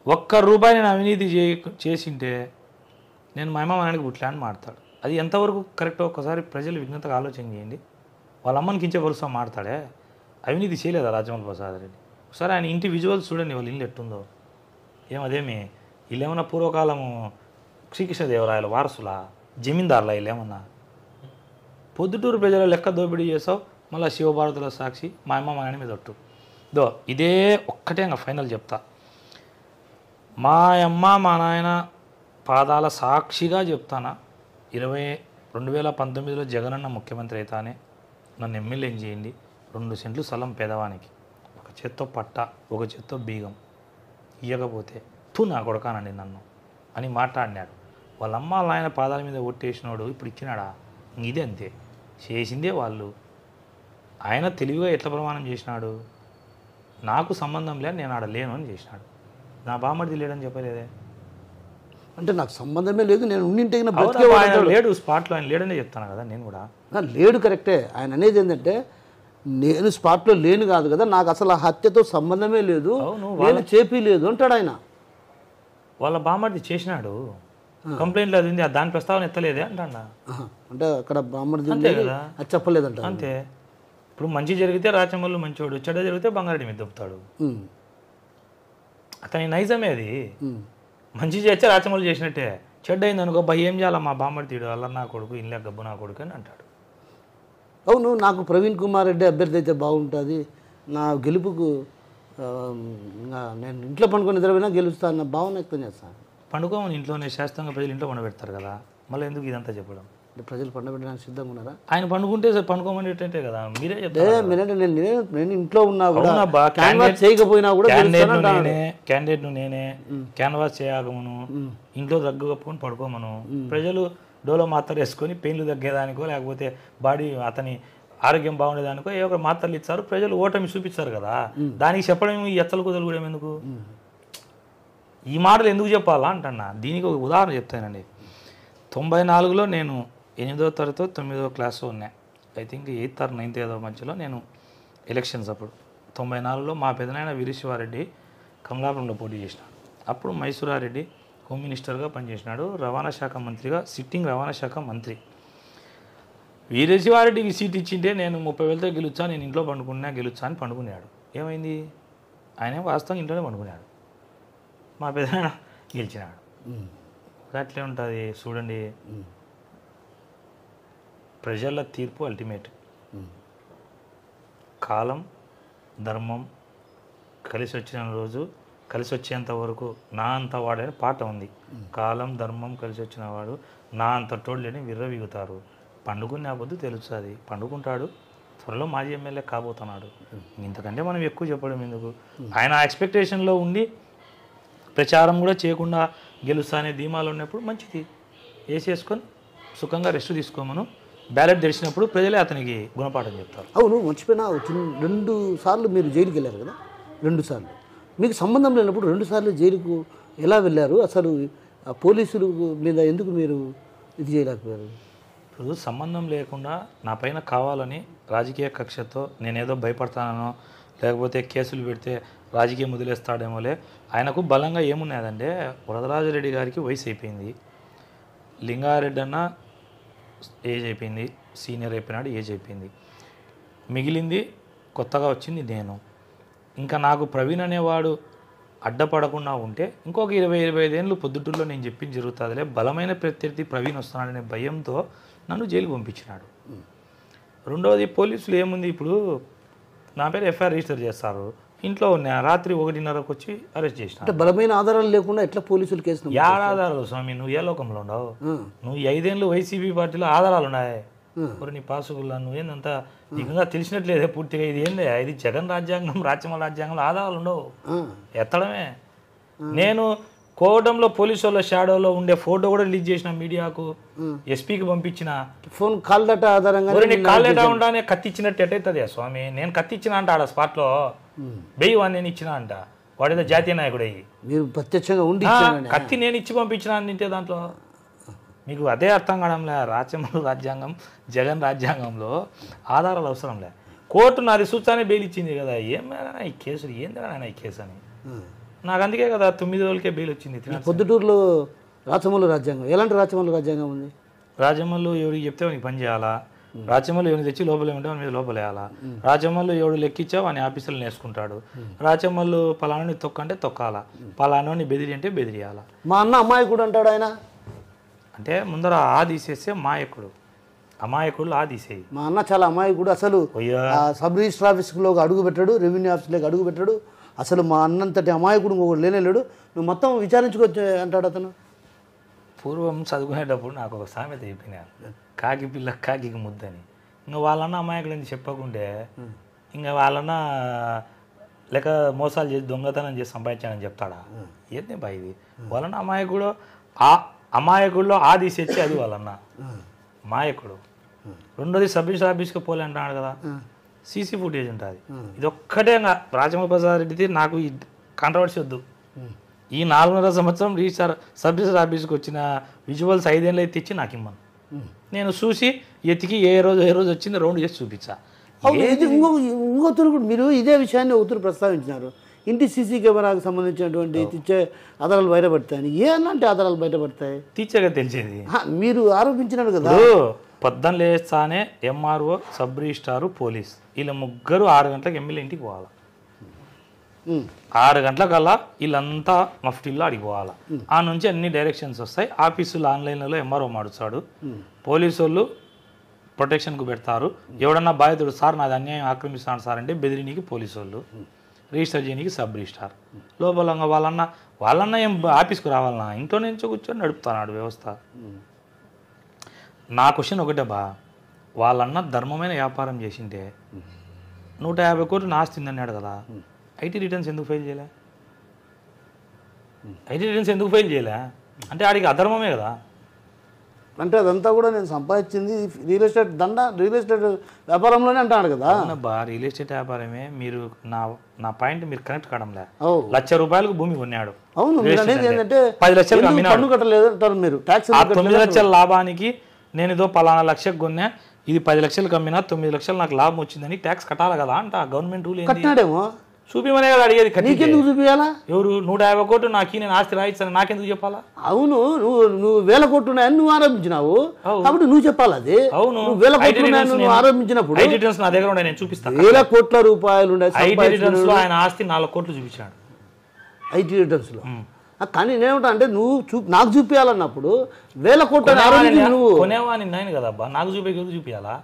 [SPEAKER 3] ₹1 నేను అవినీతి చేసింటే నేను మా అమ్మ మనకి పుట్లా అని మాడతాడు. అది ఎంతవరకు కరెక్టో ఒక్కసారి ప్రజలు విఘ్నతగా ఆలోచన చేయండి. వాళ్ళ అమ్మని కించపరుస్తా మాడతాడే, అవినీతి చేయలేదా రాజమౌళి ప్రసాద్ రెడ్డి? ఒకసారి ఆయన ఇంటి విజువల్స్ చూడండి, వాళ్ళ ఇల్లు ఎట్టుందో. అదేమి వీళ్ళు ఏమన్నా పూర్వకాలము శ్రీకృష్ణదేవరాయల వారసులా, జమీందారులా వీళ్ళు ఏమన్నా? పొద్దుటూరు ప్రజల లెక్క దోపిడీ చేసావు, మళ్ళీ శివభారతుల సాక్షి మా అమ్మ మా నాయన మీద ఒట్టు. ఇదే ఒక్కటే ఇంకా ఫైనల్ చెప్తా. మా అమ్మ మా నాయన పాదాల సాక్షిగా చెప్తానా, 2019లో జగనన్న ముఖ్యమంత్రి అయితానే నన్ను ఎమ్మెల్యేని చేయండి, 2 సెంట్లు స్థలం పేదవానికి, ఒక చేత్తో పట్ట ఒక చేత్తో బీగం ఇవ్వకపోతే నా కొడకానండి నన్ను అని మాట్లాడినాడు. వాళ్ళ అమ్మ ఆయన పాదాల మీద ఒట్టేసినాడు, ఇప్పుడు ఇచ్చినాడా? ఇదే అంతే, చేసిందే వాళ్ళు. ఆయన తెలివిగా ఎట్లా ప్రమాణం చేసినాడు, నాకు సంబంధం లేదు, నేను ఆడ లేను అని చేసినాడు. నా బామర్ది లేడని చెప్పలేదే.
[SPEAKER 2] అంటే నాకు సంబంధమే లేదు, నేను ఉండింటే
[SPEAKER 3] లేడు స్పాట్లో, ఆయన లేడనే చెప్తాను కదా నేను కూడా.
[SPEAKER 2] లేడు కరెక్టే. ఆయన అనేది ఏంటంటే, నేను స్పాట్లో లేను కాదు కదా, నాకు అసలు ఆ హత్యతో సంబంధమే లేదు, నేను చేపీలేదు అంటాడు ఆయన.
[SPEAKER 3] వాళ్ళ బామర్ది చేసినాడు, కంప్లైంట్లో అది ఉంది, దాని ప్రస్తావన ఎత్తలేదే అంటాడా.
[SPEAKER 2] అంటే అక్కడ బామర్ది కదా, అది చెప్పలేదంట.
[SPEAKER 3] అంతే. ఇప్పుడు మంచి జరిగితే రాచమల్లు మంచివాడు, చెడ్డ జరిగితే బంగారెడ్డి మీద దొప్పుతాడు. అతని నైజమే అది. మంచి చేస్తే రాచమల్లు చేసినట్టే, చెడ్డ అయింది అనుకో, ఏం చేయాలా మా బామర్తీడు అల్ల నా కొడుకు, ఇల్లే గబ్బు నా కొడుకు అని అంటాడు.
[SPEAKER 2] అవును, నాకు ప్రవీణ్ కుమార్ రెడ్డి అభ్యర్థి అయితే బాగుంటుంది, నా గెలుపుకు నేను ఇంట్లో పండుకొని నిద్రపోయినా గెలుస్తాను అన్న భావన వ్యక్తం చేస్తాను.
[SPEAKER 3] పండుకోమని ఇంట్లోనే శాస్త్రంగా ప్రజలు ఇంట్లో పండబెడతారు కదా, మళ్ళీ ఎందుకు ఇదంతా చెప్పడం?
[SPEAKER 2] ప్రజలు పండబెట్టడానికి సిద్ధంగా ఉన్నారా?
[SPEAKER 3] ఆయన పండుకుంటే పండుకోమని కదా మీరే
[SPEAKER 2] చెప్తారు. నేను ఇంట్లో ఉన్నా కూడా క్యాన్వాస్ చేయకపోయినా కూడా
[SPEAKER 3] క్యాండిడేట్ను నేనే క్యాన్వాస్ చేయగమను, ఇంట్లో దగ్గు కప్పుకొని పడుకోమను. ప్రజలు డోలో మాత్ర వేసుకొని పెయిన్లు తగ్గేదానికో లేకపోతే బాడీ అతని ఆరోగ్యం బాగుండేదానికో ఏ ఒక మాత్రలు ఇచ్చారు, ప్రజలు ఓటమి చూపించారు కదా, దానికి చెప్పడం ఈ ఎచ్చల కుదలు కూడా ఎందుకు? ఈ మాటలు ఎందుకు చెప్పాలా అంటున్నా. దీనికి ఒక ఉదాహరణ చెప్తానండి. 94లో నేను 8వ తరగతి 9వ క్లాస్ ఉన్నా, I think 8th or 9th ఏదో మధ్యలో నేను ఎలక్షన్స్. అప్పుడు 94లో మా పెదనాయన వీరశివారెడ్డి కమలాపురంలో పోటీ చేసినాడు. అప్పుడు మైసూరారెడ్డి హోమ్ మినిస్టర్గా పనిచేసినాడు, రవాణా శాఖ మంత్రిగా, సిట్టింగ్ రవాణా శాఖ మంత్రి. వీరశివారెడ్డికి సీట్ ఇచ్చింటే నేను 30,000తో గెలుచా, నేను ఇంట్లో పండుకున్నా గెలుచా అని పండుకున్నాడు. ఏమైంది, ఆయన వాస్తవం ఇంట్లోనే పండుకున్నాడు, మా పెద్దనాన్న గెలిచినాడు. అట్లే ఉంటుంది చూడండి. ప్రజల తీర్పు అల్టిమేట్. కాలం ధర్మం కలిసి వచ్చిన రోజు కలిసి వచ్చేంత వరకు నా అంత వాడని పాట ఉంది. కాలం ధర్మం కలిసి వచ్చిన వాడు నా అంత టోళ్ళని విర్రవీగుతారు. పండుకునే పొద్దు తెలుస్తుంది, పండుకుంటాడు. త్వరలో మాజీ ఎమ్మెల్యే కాబోతున్నాడు. ఇంతకంటే మనం ఎక్కువ చెప్పడం ఎందుకు? ఆయన ఎక్స్పెక్టేషన్లో ఉండి ప్రచారం కూడా చేయకుండా గెలుస్తా అనే ధీమాలు ఉన్నప్పుడు మంచిది, వేసేసుకొని సుఖంగా రెస్ట్ తీసుకోమను. బ్యాలెట్ తెరిచినప్పుడు ప్రజలే అతనికి గుణపాఠం చెప్తారు.
[SPEAKER 2] అవును, మర్చిపోయినా 2 సార్లు మీరు జైలుకి వెళ్ళారు కదా, 2 సార్లు. మీకు సంబంధం లేనప్పుడు 2 సార్లు జైలుకు ఎలా వెళ్ళారు? అసలు ఆ పోలీసులు మీద ఎందుకు మీరు ఇది చేయలేకపోయారు?
[SPEAKER 3] ఇప్పుడు సంబంధం లేకుండా నా పైన కావాలని రాజకీయ కక్షతో నేనేదో భయపడతానో లేకపోతే కేసులు పెడితే రాజకీయం వదిలేస్తాడేమోలే. ఆయనకు బలంగా ఏమున్నదంటే వరదరాజరెడ్డి గారికి వయసు అయిపోయింది, లింగారెడ్డి అన్న ఏజ్ అయిపోయింది, సీనియర్ అయిపోయినాడు, ఏజ్ అయిపోయింది. మిగిలింది కొత్తగా వచ్చింది నేను. ఇంకా నాకు ప్రవీణ్ అనేవాడు అడ్డపడకుండా ఉంటే ఇంకొక 20-25 ఏళ్ళు పొద్దుటూరులో నేను చెప్పింది జరుగుతుందిలే. బలమైన ప్రత్యర్థి ప్రవీణ్ వస్తున్నాడనే భయంతో నన్ను జైలుకి పంపించినాడు. రెండవది పోలీసులు ఏముంది, ఇప్పుడు నా పేరు ఎఫ్ఐఆర్ రిజిస్టర్ చేస్తారు, ఇంట్లో ఉన్నా రాత్రి 1:30కు వచ్చి అరెస్ట్ చేసిన.
[SPEAKER 2] అంటే బలమైన ఆధారాలు లేకుండా ఎట్లా పోలీసులు కేసు?
[SPEAKER 3] ఆధారాలు స్వామి, నువ్వు ఏ లోకంలో ఉండవు? నువ్వు 5 ఏళ్ళు వైసీపీ పార్టీలో ఆధారాలు ఉన్నాయి. మరి నీ పాసుగుల్లా నువ్వేందంతా నిజంగా తెలిసినట్లేదే పూర్తిగా. ఇది ఏంది, ఇది జగన్ రాజ్యాంగం, రాచమల రాజ్యాంగంలో ఆధారాలు ఉండవు, ఎత్తడమే. నేను కోవడంలో పోలీసు వాళ్ళ షాడోలో ఉండే ఫోటో కూడా రిలీజ్ చేసిన మీడియాకు, ఎస్పీకి పంపించిన.
[SPEAKER 2] ఫోన్ కాల్ డేటా ఆధారంగా
[SPEAKER 3] కాల్ డేటా ఉండానే కత్తి ఇచ్చినట్టు ఎట్టయితుంది స్వామి? నేను కత్తి ఇచ్చిన అంట ఆడ స్పాట్లో, బెయ్యి వాడిని నేను ఇచ్చిన అంట, వాడేదో జాతీయ నాయకుడు అయ్యి.
[SPEAKER 2] మీరు ప్రత్యక్షంగా ఉండి
[SPEAKER 3] కత్తి నేను ఇచ్చి పంపించిన అంటే దాంట్లో మీకు అదే అర్థం కావడంలే. రాచమల్లు రాజ్యాంగం, జగన్ రాజ్యాంగంలో ఆధారాలు అవసరంలే. కోర్టు నాది సూచానే బెయిల్ ఇచ్చింది కదా. ఏమైనా ఈ కేసులు ఏందైనా ఈ కేసు అని నాకు అందుకే కదా 9 రోజులకే బెయిల్ వచ్చింది.
[SPEAKER 2] పొద్దుటూరులో రాచమల్లు రాజ్యాంగం, ఎలాంటి రాచమల్లు రాజ్యాంగం ఉంది?
[SPEAKER 3] రాజమల్లు ఎవరికి చెప్తే వానికి పని చేయాలా, రాచమల్లు ఎవరిని తెచ్చి లోపలే ఉంటే వాని మీద లోపలేయాలా, రాచమల్లు ఎవడు లెక్కిచ్చా వాని ఆఫీసులు నేర్చుకుంటాడు, రాచమల్లు పలానాని తొక్కంటే తొక్కాలా, పలానాని బెదిరి అంటే బెదిరియాలా.
[SPEAKER 2] మా అన్న అమ్మాయికుడు అంటాడు ఆయన.
[SPEAKER 3] అంటే ముందర ఆ తీసేస్తే మాయకుడు, అమాయకుడు ఆ తీసేయి.
[SPEAKER 2] మా అన్న చాలా అమాయకుడు, అసలు సబ్ రిజిస్టర్ ఆఫీస్లో అడుగు పెట్టాడు, రెవెన్యూ ఆఫీస్లోకి అడుగు పెట్టాడు. అసలు మా అన్నంతటి అమాయకుడు ఇంకొకటి లేనేలేడు, నువ్వు మొత్తం విచారించుకోవచ్చు అంటాడు అతను.
[SPEAKER 3] పూర్వం చదువుకునేటప్పుడు నాకు ఒక సామెత చెప్పినారు, కాకి పిల్ల కాకి ముద్దని. ఇంకా వాళ్ళన్న అమాయకుడు అని చెప్పకుంటే ఇంకా వాళ్ళన్న లేక మోసాలు చేసి దొంగతనం చేసి సంపాదించానని చెప్తాడా? ఏంది బా ఇది? వాళ్ళన్న అమాయకుడు, ఆ అమాయకుడిలో ఆ తీసేచ్చి అది వాళ్ళన్న మాయకుడు. రెండోది సబ్ రిజిస్టర్ ఆఫీస్కి పోలే అంటున్నాడు కదా, సీసీ ఫుటేజ్ ఉంటుంది. ఇది ఒక్కటే రాజమౌళి ప్రసాద్ రెడ్డిది నాకు ఈ కాంట్రవర్సీ వద్దు. ఈ 4.5 సంవత్సరం సబ్ రిజిస్టర్ ఆఫీస్కి వచ్చిన విజువల్స్ 5 ఏళ్ళు అయితే ఇచ్చి నాకు ఇమ్మను, నేను చూసి ఎతికి ఏ రోజు వచ్చింది రౌండ్ చేసి చూపించా.
[SPEAKER 2] ఇంకొకరు కూడా మీరు ఇదే విషయాన్ని ఒకరు ప్రస్తావించినారు, ఇంటి సీసీ కెమెరాకు సంబంధించినటువంటి తెచ్చే ఆధారాలు బయటపడతాయని. ఏనంటే ఆధారాలు బయటపడతాయి
[SPEAKER 3] తీర్చగా తెలిసేది
[SPEAKER 2] మీరు ఆరోపించినారు కదా.
[SPEAKER 3] పొద్దున్న లేస్తానే ఎంఆర్ఓ, సబ్ రిజిస్టారు, పోలీస్ వీళ్ళ ముగ్గురు 6 గంటలకు ఎమ్మెల్యే ఇంటికి పోవాలి. 6 గంటలకల్లా వీళ్ళంతా మఫ్టీల్లో అడిగి పోవాలి. ఆ నుంచి అన్ని డైరెక్షన్స్ వస్తాయి. ఆఫీసులు ఆన్లైన్లలో ఎంఆర్ఓ మాడుస్తాడు, పోలీసు వాళ్ళు ప్రొటెక్షన్కు పెడతారు. ఎవడన్నా బాధితుడు సార్ నాది అన్యాయం ఆక్రమిస్తాను సార్ అంటే బెదిరినికి పోలీసు వాళ్ళు, రిజిస్టర్ చేయడానికి సబ్ రిజిస్టార్. లోపల వాళ్ళన్న ఏం ఆఫీస్కి రావాలన్నా, ఇంట్లో నుంచి కూర్చొని నడుపుతున్నాడు వ్యవస్థ. నా క్వశ్చన్ ఒకటే బా, వాళ్ళన్న ధర్మమైన వ్యాపారం చేసింటే 150 కోట్లు ఆస్తి అన్నాడు కదా, ఐటీ రిటర్న్స్ ఎందుకు ఫైల్ చేయలే? ఐటీ రిటర్న్స్ ఎందుకు ఫైల్ చేయలే అంటే ఆడికి అధర్మమే కదా.
[SPEAKER 2] అంటే అదంతా కూడా నేను సంపాదించింది రియల్ ఎస్టేట్ రియల్ ఎస్టేట్ వ్యాపారంలోనే అంటాడు కదా.
[SPEAKER 3] బా రియల్ ఎస్టేట్ వ్యాపారమే. మీరు నా పాయింట్ మీరు కనెక్ట్ కావడంలే. ₹1,00,000 భూమి కొన్నాడు.
[SPEAKER 2] అవును, ఏంటంటే
[SPEAKER 3] 10 లక్షలు
[SPEAKER 2] పన్ను కట్టలేదు అంటారు మీరు. ట్యాక్స్
[SPEAKER 3] 9 లక్షల లాభానికి నేను ఏదో పలానా లక్షకు కొన్నా, ఇది 10 లక్షలు కమ్మినా 9 లక్షలు నాకు లాభం వచ్చిందని ట్యాక్స్ కట్టాలి కదా అంట. Government rule
[SPEAKER 2] కట్టినాడేమో.
[SPEAKER 3] చూపిమనే కదా అడిగేది.
[SPEAKER 2] నీకెందుకు చూపించాలా?
[SPEAKER 3] ఎవరు 150 కోట్లు నాకు నేను ఆస్తి రాయిస్తాను, నాకెందుకు చెప్పాలా?
[SPEAKER 2] అవును, నువ్వు 1000 కోట్లు ఉన్నాయని నువ్వు ఆరోపించినావు కాబట్టి నువ్వు చెప్పాలి. అది
[SPEAKER 3] అవును,
[SPEAKER 2] నువ్వు 1000 కోట్లు ఉన్నాయని నువ్వు ఆరోపించినప్పుడు
[SPEAKER 3] ఐటీ రిటర్న్స్ నా దగ్గర ఉన్నాయి, నేను చూపిస్తాను.
[SPEAKER 2] 1000 కోట్ల రూపాయలు ఉన్నాయి
[SPEAKER 3] ఐటీ రిటర్న్స్ లో ఆయన ఆస్తి 4 కోట్లు చూపించాడు
[SPEAKER 2] ఐటీ రిటర్న్స్ లో. కానీ నేనేమంటా అంటే నువ్వు నాకు చూపించాలన్నప్పుడు 1000 కోట్లు ఆరోపించి నువ్వు
[SPEAKER 3] కొనేవాని నేను కదా అబ్బా, నాకు చూపించాలా?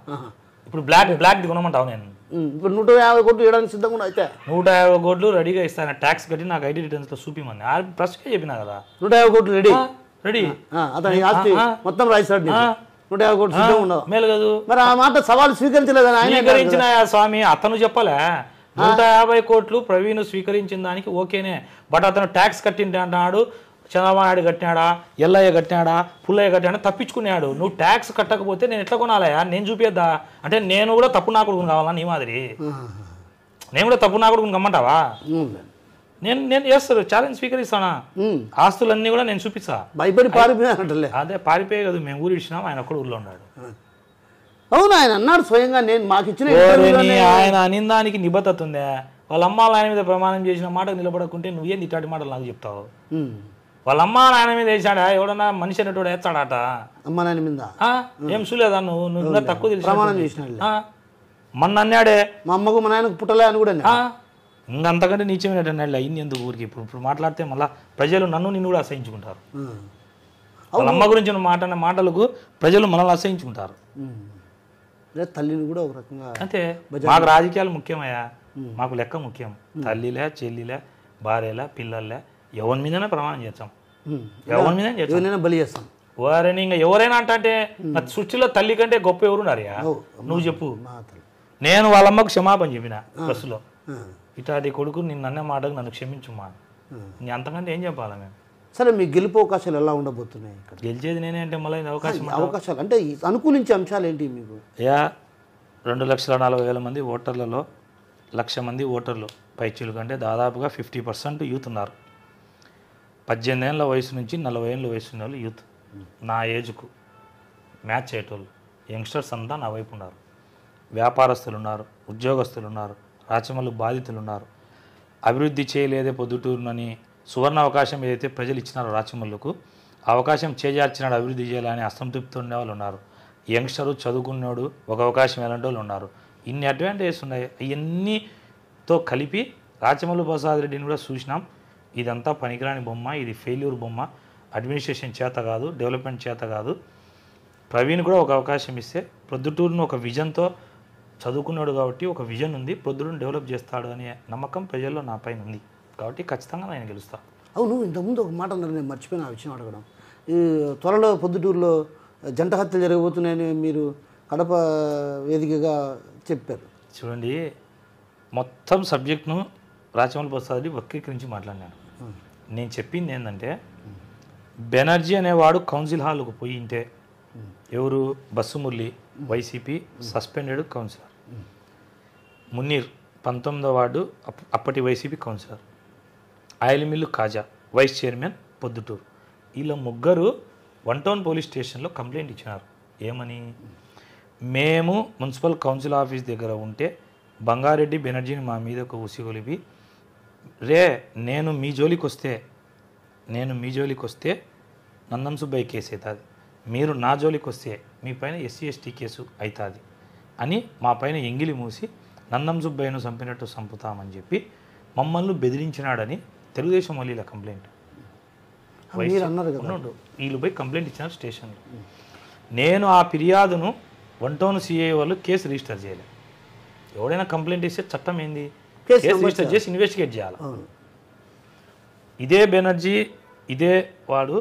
[SPEAKER 3] ఇప్పుడు బ్లాక్ కొనమంటావు నేను?
[SPEAKER 2] ఇప్పుడు 150 కోట్లు ఇవ్వడానికి సిద్ధంగా ఉన్నా అయితే
[SPEAKER 3] 150 కోట్లు రెడీగా ఇస్తాను, ట్యాక్స్ కట్టి నాకు ఐటీ రిటర్న్స్ లో చూపిమని ప్రశ్నకే చెప్పినా కదా.
[SPEAKER 2] 150 కోట్లు రెడీ
[SPEAKER 3] రెడీ,
[SPEAKER 2] అతని ఆస్తి మొత్తం రాయిస్తాడు. 150 కోట్లు సిద్ధంగా ఉండవు
[SPEAKER 3] మేలు కాదు.
[SPEAKER 2] మరి ఆ మాట సవాల్ స్వీకరించలేదని ఆయన
[SPEAKER 3] స్వీకరించిన స్వామి అతను చెప్పలే. 150 కోట్లు ప్రవీణ్ స్వీకరించిన దానికి ఓకేనే, బట్ అతను ట్యాక్స్ కట్టింటే అంటున్నాడు. చంద్రబాబు నాయుడు కట్టినాడా, ఎల్లయ్య కట్టినాడా, పుల్లయ్య కట్టినాడా, తప్పించుకున్నాడు. నువ్వు ట్యాక్స్ కట్టకపోతే నేను ఎట్లా కొనాలయా? నేను చూపిద్దా అంటే నేను కూడా తప్పు నా కొడుకుని కావాలా? నీ మాదిరి నేను కూడా తప్పు నా కొడుకుని కమ్మంటావా? నేను చేస్తాను, ఛాలెంజ్ స్వీకరిస్తానా? ఆస్తులన్నీ కూడా నేను చూపిస్తా.
[SPEAKER 2] భయపడి పారిపోయానంటలే.
[SPEAKER 3] అదే పారిపోయే కదా, మేము ఊరు ఇచ్చినాం, ఆయన ఒక్కడు ఊర్లో ఉన్నాడు.
[SPEAKER 2] అవును, ఆయన అన్నాడు స్వయంగా. నేను మాకు ఇచ్చిన
[SPEAKER 3] ఆయన అనిందానికి నిబద్ధత ఉందే? వాళ్ళ అమ్మ ఆయన మీద ప్రమాణం చేసిన మాట నిలబడకుంటే నువ్వేంది ఇట్లాంటి మాటలు నాకు చెప్తావు? వాళ్ళ అమ్మ నాయన మీద వేసాడా? ఎవడన్నా మనిషి అనేటోడు వేస్తాడాట
[SPEAKER 2] అమ్మ నాయన మీద?
[SPEAKER 3] ఏం చూలేదా నువ్వు? తక్కువ తెలిసి
[SPEAKER 2] ప్రమాణం చేసినాడు.
[SPEAKER 3] మొన్న అన్నాడే
[SPEAKER 2] మా అమ్మకు మా నాయనకు పుట్టలే అని కూడా.
[SPEAKER 3] ఇంకంతకంటే నీచమైనట్టు అయింది ఎందుకు ఊరికి? ఇప్పుడు మాట్లాడితే మళ్ళీ ప్రజలు నిన్ను కూడా అసహించుకుంటారు. వాళ్ళ అమ్మ గురించి నువ్వు మాట్లాడిన మాటలకు ప్రజలు మనల్ని అసహించుకుంటారు.
[SPEAKER 2] తల్లిని కూడా ఒక రకంగా
[SPEAKER 3] అంతే. మాకు రాజకీయాలు ముఖ్యమయ్యా, మాకు లెక్క ముఖ్యం. తల్లిలే, చెల్లిలే, భార్యలే, పిల్లలే, ఎవరి మీదనే ప్రమాణం చేస్తాం, ఎవరి మీద
[SPEAKER 2] ఎవరైనా బలి చేస్తాం.
[SPEAKER 3] వారిని ఇంకా ఎవరైనా అంటే నా సృష్టిలో తల్లి కంటే గొప్ప ఎవరున్నారయ్యా? నువ్వు చెప్పు. నేను వాళ్ళమ్మకు క్షమాపణ చెప్పిన బస్సులో, ఇట్లాంటి కొడుకు నిన్ను అన్న మాటకు నన్ను క్షమించుమా, నీ అంతకంటే ఏం చెప్పాలా మేము?
[SPEAKER 2] సరే, మీ గెలుపు అవకాశాలు ఎలా ఉండబోతున్నాయి? ఇక్కడ
[SPEAKER 3] గెలిచేది నేనే అంటే మళ్ళీ
[SPEAKER 2] అవకాశాలు అంటే అనుకూలించే అంశాలు ఏంటి మీకు?
[SPEAKER 3] 2,40,000 మంది ఓటర్లలో 1,00,000 మంది ఓటర్లు పైచీలు కంటే దాదాపుగా 50% యూత్ ఉన్నారు. 18 ఏళ్ళ వయసు నుంచి 40 ఏళ్ళ వయసు ఉన్న వాళ్ళు యూత్. నా ఏజ్కు మ్యాచ్ అయ్యేటోళ్ళు యంగ్స్టర్స్ అంతా నా వైపు ఉన్నారు. వ్యాపారస్తులు ఉన్నారు, ఉద్యోగస్తులు ఉన్నారు, రాచమల్లు బాధితులు ఉన్నారు. అభివృద్ధి చేయలేదే పొద్దుటూరునని సువర్ణ అవకాశం ఏదైతే ప్రజలు ఇచ్చినారో రాచమల్లుకు, అవకాశం చేజార్చినాడు అభివృద్ధి చేయాలని అసంతృప్తి ఉండే వాళ్ళు ఉన్నారు. యంగ్స్టరు చదువుకున్నాడు ఒక అవకాశం ఎలాంటి వాళ్ళు ఉన్నారు. ఇన్ని అడ్వాంటేజెస్ ఉన్నాయి. ఇవన్నీతో కలిపి రాచమల్లు ప్రసాద్ రెడ్డిని కూడా చూసినాం. ఇదంతా పనికిరాని బొమ్మ, ఇది ఫెయిల్యూర్ బొమ్మ, అడ్మినిస్ట్రేషన్ చేత కాదు, డెవలప్మెంట్ చేత కాదు. ప్రవీణ్ కూడా ఒక అవకాశం ఇస్తే ప్రొద్దుటూరును ఒక విజన్తో చదువుకున్నాడు కాబట్టి ఒక విజన్ ఉంది, ప్రొద్దుటూరును డెవలప్ చేస్తాడు అనే నమ్మకం ప్రజల్లో నా పైన ఉంది కాబట్టి ఖచ్చితంగా నేను గెలుస్తాను.
[SPEAKER 2] అవును, ఇంతకుముందు ఒక మాట అన్నారు, నేను మర్చిపోయిన ఆ విషయం అడగడం. ఈ త్వరలో పొద్దుటూరులో జంట హత్యలు జరగబోతున్నాయని మీరు కడప వేదికగా చెప్పారు.
[SPEAKER 3] చూడండి, మొత్తం సబ్జెక్ట్ను రాచమల్లు ప్రసాద్ రెడ్డి వక్రీకరించి మాట్లాడినాడు. నేను చెప్పింది ఏంటంటే, బెనర్జీ అనేవాడు కౌన్సిల్ హాల్కు పోయింటే, ఎవరు? బస్సు Murali YCP suspended councillor, Muneer 19వ వార్డు అప్పటి YCP councillor, oil mill Khaja vice chairman Proddatur, వీళ్ళ ముగ్గురు 1 టౌన్ పోలీస్ స్టేషన్లో కంప్లైంట్ ఇచ్చినారు. ఏమని? మేము మున్సిపల్ కౌన్సిల్ ఆఫీస్ దగ్గర ఉంటే బంగారెడ్డి బెనర్జీని మా మీద ఒక ఉసిగొలిపి, నేను మీ జోలికి వస్తే నందం సుబ్బయ్య కేసు అవుతుంది, మీరు నా జోలికి వస్తే మీ పైన SC ST కేసు అవుతుంది అని మా పైన ఎంగిలి మూసి నందం సుబ్బయ్యను చంపినట్టు చంపుతామని చెప్పి మమ్మల్ని బెదిరించినాడని తెలుగుదేశం వాళ్ళ కంప్లైంట్. వీళ్ళు పోయి కంప్లైంట్ ఇచ్చినారు స్టేషన్లో. నేను ఆ ఫిర్యాదును 1 టౌన్ CI వాళ్ళు కేసు రిజిస్టర్ చేయలేదు. ఎవడైనా కంప్లైంట్ ఇస్తే చట్టం ఏంది? కేసు రిజిస్టర్ చేసి ఇన్వెస్టిగేట్ చేయాలి. ఇదే బెనర్జీ ఇదే వాడు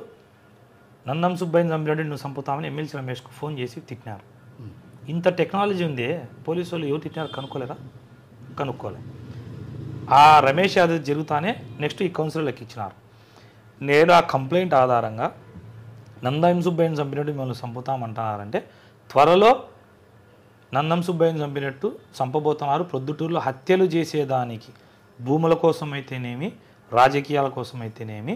[SPEAKER 3] నందం సుబ్బయ్యని చంపినట్టు నువ్వు చంపుతామని ఎమ్మెల్సీ రమేష్కు ఫోన్ చేసి తిట్టినారు. ఇంత టెక్నాలజీ ఉంది, పోలీసు వాళ్ళు ఎవరు తిట్టినారు కనుక్కోలే. ఆ రమేష్ యాదవ్ జరుగుతానే నెక్స్ట్ ఈ కౌన్సిలర్లకు ఇచ్చినారు. నేను ఆ కంప్లైంట్ ఆధారంగా నందం సుబ్బయ్యని చంపినట్టు మిమ్మల్ని చంపుతామంటున్నారంటే, త్వరలో నందం సుబ్బయ్యని చంపినట్టు చంపబోతున్నారు. ప్రొద్దుటూరులో హత్యలు చేసేదానికి భూముల కోసం అయితేనేమి, రాజకీయాల కోసం అయితేనేమి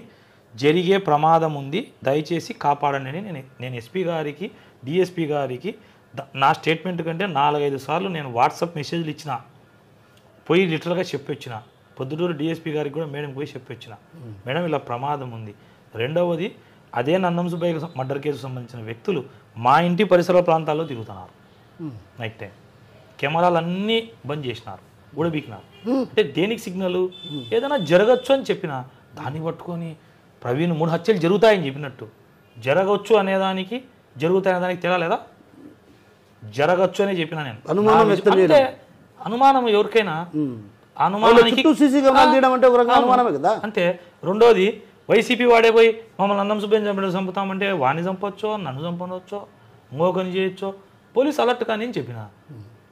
[SPEAKER 3] జరిగే ప్రమాదం ఉంది, దయచేసి కాపాడండి. నేను SP గారికి, DSP గారికి నా స్టేట్మెంట్ కంటే 4-5 సార్లు నేను వాట్సాప్ మెసేజ్లు ఇచ్చిన, పోయి లిటరల్గా చెప్పొచ్చిన. పొద్దుటూరు డిఎస్పీ గారికి కూడా మేడం పోయి చెప్పి వచ్చిన, మేడం ఇలా ప్రమాదం ఉంది. రెండవది అదే నందం సుబ్బయ్య మర్డర్ కేసు సంబంధించిన వ్యక్తులు మా ఇంటి పరిసర ప్రాంతాల్లో తిరుగుతున్నారు నైట్ టైం, కెమెరాలు అన్నీ బంద్ చేసినారు, ఊడబీకినారు. అంటే దేనికి సిగ్నల్? ఏదైనా జరగచ్చు అని చెప్పిన దాన్ని పట్టుకొని ప్రవీణ్ 3 హత్యలు జరుగుతాయని చెప్పినట్టు, జరగవచ్చు అనేదానికి జరుగుతాయి అనేదానికి తేడా లేదా? జరగచ్చు అని చెప్పిన నేను. అంటే అనుమానం ఎవరికైనా అనుమానానికి అంతే. రెండోది వైసీపీ వాడే పోయి మమ్మల్ని నందం సుబ్బయ్య చంపుతామంటే వాడిని చంపవచ్చో, నన్ను చంపనవచ్చో, ఇంకొకరిని చేయొచ్చో, పోలీస్ అలర్ట్ కానీ అని చెప్పిన.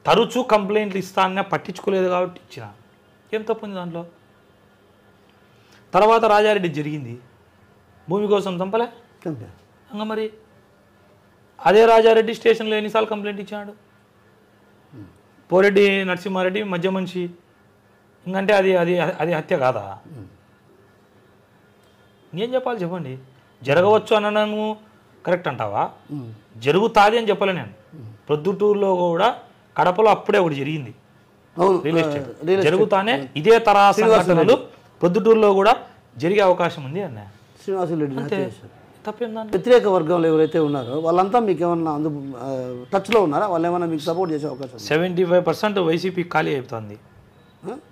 [SPEAKER 3] తరచూ కంప్లైంట్లు ఇస్తానన్నా పట్టించుకోలేదు కాబట్టి ఇచ్చిన. ఏం తప్పుంది దాంట్లో? తర్వాత రాజారెడ్డి జరిగింది, భూమి కోసం చంపలే ఇంకా. మరి అదే రాజారెడ్డి స్టేషన్లో ఎన్నిసార్లు కంప్లైంట్ ఇచ్చాడు? పోరెడ్డి నరసింహారెడ్డి మధ్య మనిషి, ఇంకంటే అది అది అది హత్య కాదా? ఏం చెప్పాలి చెప్పండి? జరగవచ్చు అనను కరెక్ట్ అంటావా? జరుగుతుంది అని చెప్పలే నేను. ప్రొద్దుటూరులో కూడా కడపలో అప్పుడే ఒకటి జరిగింది, రియల్ ఎస్టేట్ జరుగుతానే ఇదే తరహా సంఘటనలు ప్రొద్దుటూరులో కూడా జరిగే అవకాశం ఉంది అన్న.
[SPEAKER 2] శ్రీనివాసులరెడ్డి
[SPEAKER 3] తప్పేందండి?
[SPEAKER 2] వ్యతిరేక వర్గంలో ఎవరైతే ఉన్నారో వాళ్ళంతా మీకు ఏమన్నా టచ్లో ఉన్నారా? వాళ్ళు ఏమన్నా మీకు సపోర్ట్ చేసే అవకాశం?
[SPEAKER 3] 75% వైసీపీ ఖాళీ అవుతుంది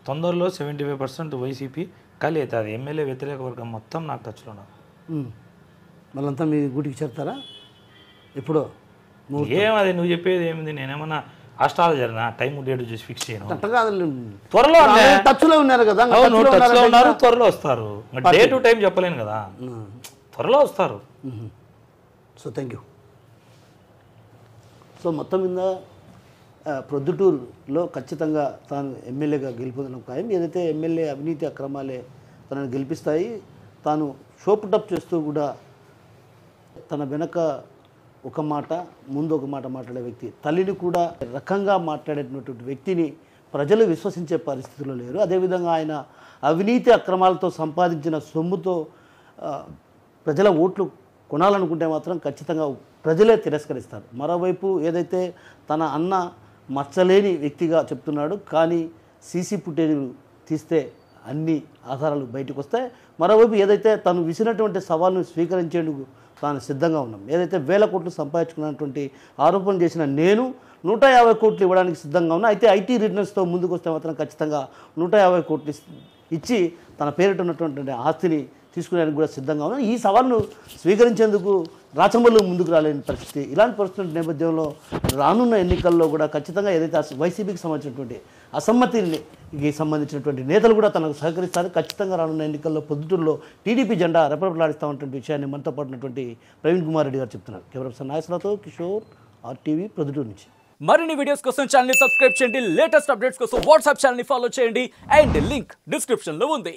[SPEAKER 3] తొందరలో. 75% వైసీపీ ఖాళీ అవుతుంది. ఎమ్మెల్యే వ్యతిరేక వర్గం మొత్తం నాకు టచ్లో ఉన్నారు.
[SPEAKER 2] వాళ్ళంతా మీ గుడికి చేరుతారా? ఎప్పుడో
[SPEAKER 3] ఏమది నువ్వు చెప్పేది ఏమింది? నేనేమన్నా అష్టాలు జరిగినా టైం డేట్ చూసి ఫిక్స్ చేయను.
[SPEAKER 2] త్వరలో టచ్లో ఉన్నారు కదా,
[SPEAKER 3] టచ్లో ఉన్నారు, త్వరలో వస్తారు. డే టు టైం చెప్పలేను కదా, త్వరలో వస్తారు.
[SPEAKER 2] So thank you. సో మొత్తం మీద ప్రొద్దుటూరులో ఖచ్చితంగా తాను ఎమ్మెల్యేగా గెలుపొందడం ఖాయం. ఏదైతే ఎమ్మెల్యే అవినీతి అక్రమాలే తనను గెలిపిస్తాయి, తాను షోపుటప్ చేస్తూ కూడా తన వెనక ఒక మాట ముందు ఒక మాట మాట్లాడే వ్యక్తి, తల్లిని కూడా రకంగా మాట్లాడేటటువంటి వ్యక్తిని ప్రజలు విశ్వసించే పరిస్థితిలో లేరు. అదేవిధంగా ఆయన అవినీతి అక్రమాలతో సంపాదించిన సొమ్ముతో ప్రజల ఓట్లు కొనాలనుకుంటే మాత్రం ఖచ్చితంగా ప్రజలే తిరస్కరిస్తారు. మరోవైపు ఏదైతే తన అన్న మచ్చలేని వ్యక్తిగా చెప్తున్నాడు, కానీ సీసీ ఫుటేజ్ తీస్తే అన్ని ఆధారాలు బయటకు వస్తాయి. మరోవైపు ఏదైతే తను విసినటువంటి సవాల్ను స్వీకరించేందుకు తాను సిద్ధంగా ఉన్నాం, ఏదైతే 1000 కోట్లు సంపాదించుకున్నటువంటి ఆరోపణ చేసిన నేను 150 కోట్లు ఇవ్వడానికి సిద్ధంగా ఉన్నా. అయితే ఐటీ రిటర్న్స్తో ముందుకు వస్తే మాత్రం ఖచ్చితంగా 150 కోట్లు ఇచ్చి తన పేరిట ఉన్నటువంటి ఆస్తిని తీసుకునేందుకు కూడా సిద్ధంగా ఉన్నాను. ఈ సవాల్ను స్వీకరించేందుకు రాచంబర్లు ముందుకు రాలేని పరిస్థితి. ఇలాంటి పరిస్థితుల నేపథ్యంలో రానున్న ఎన్నికల్లో కూడా ఖచ్చితంగా ఏదైతే వైసీపీకి సంబంధించినటువంటి అసమ్మతికి సంబంధించినటువంటి నేతలు కూడా తనకు సహకరిస్తారు. ఖచ్చితంగా రానున్న ఎన్నికల్లో పొద్దుటూరులో టీడీపీ జెండా రెపరెపలాడిస్తామన్నటువంటి విషయాన్ని మనతో పాటున్నటువంటి ప్రవీణ్ కుమార్ రెడ్డి గారు చెప్తున్నారు. కెమెరా నాయకులతో కిషోర్, RTV, ప్రొద్దుటూరు నుంచి.
[SPEAKER 4] మరిన్ని వీడియోస్ కోసం ఛానల్ ని సబ్స్క్రైబ్ చేయండి, లేటెస్ట్ అప్డేట్స్ కోసం వాట్సాప్ ఛానల్ ని ఫాలో చేయండి, అండ్ లింక్ డిస్క్రిప్షన్ లో ఉంది.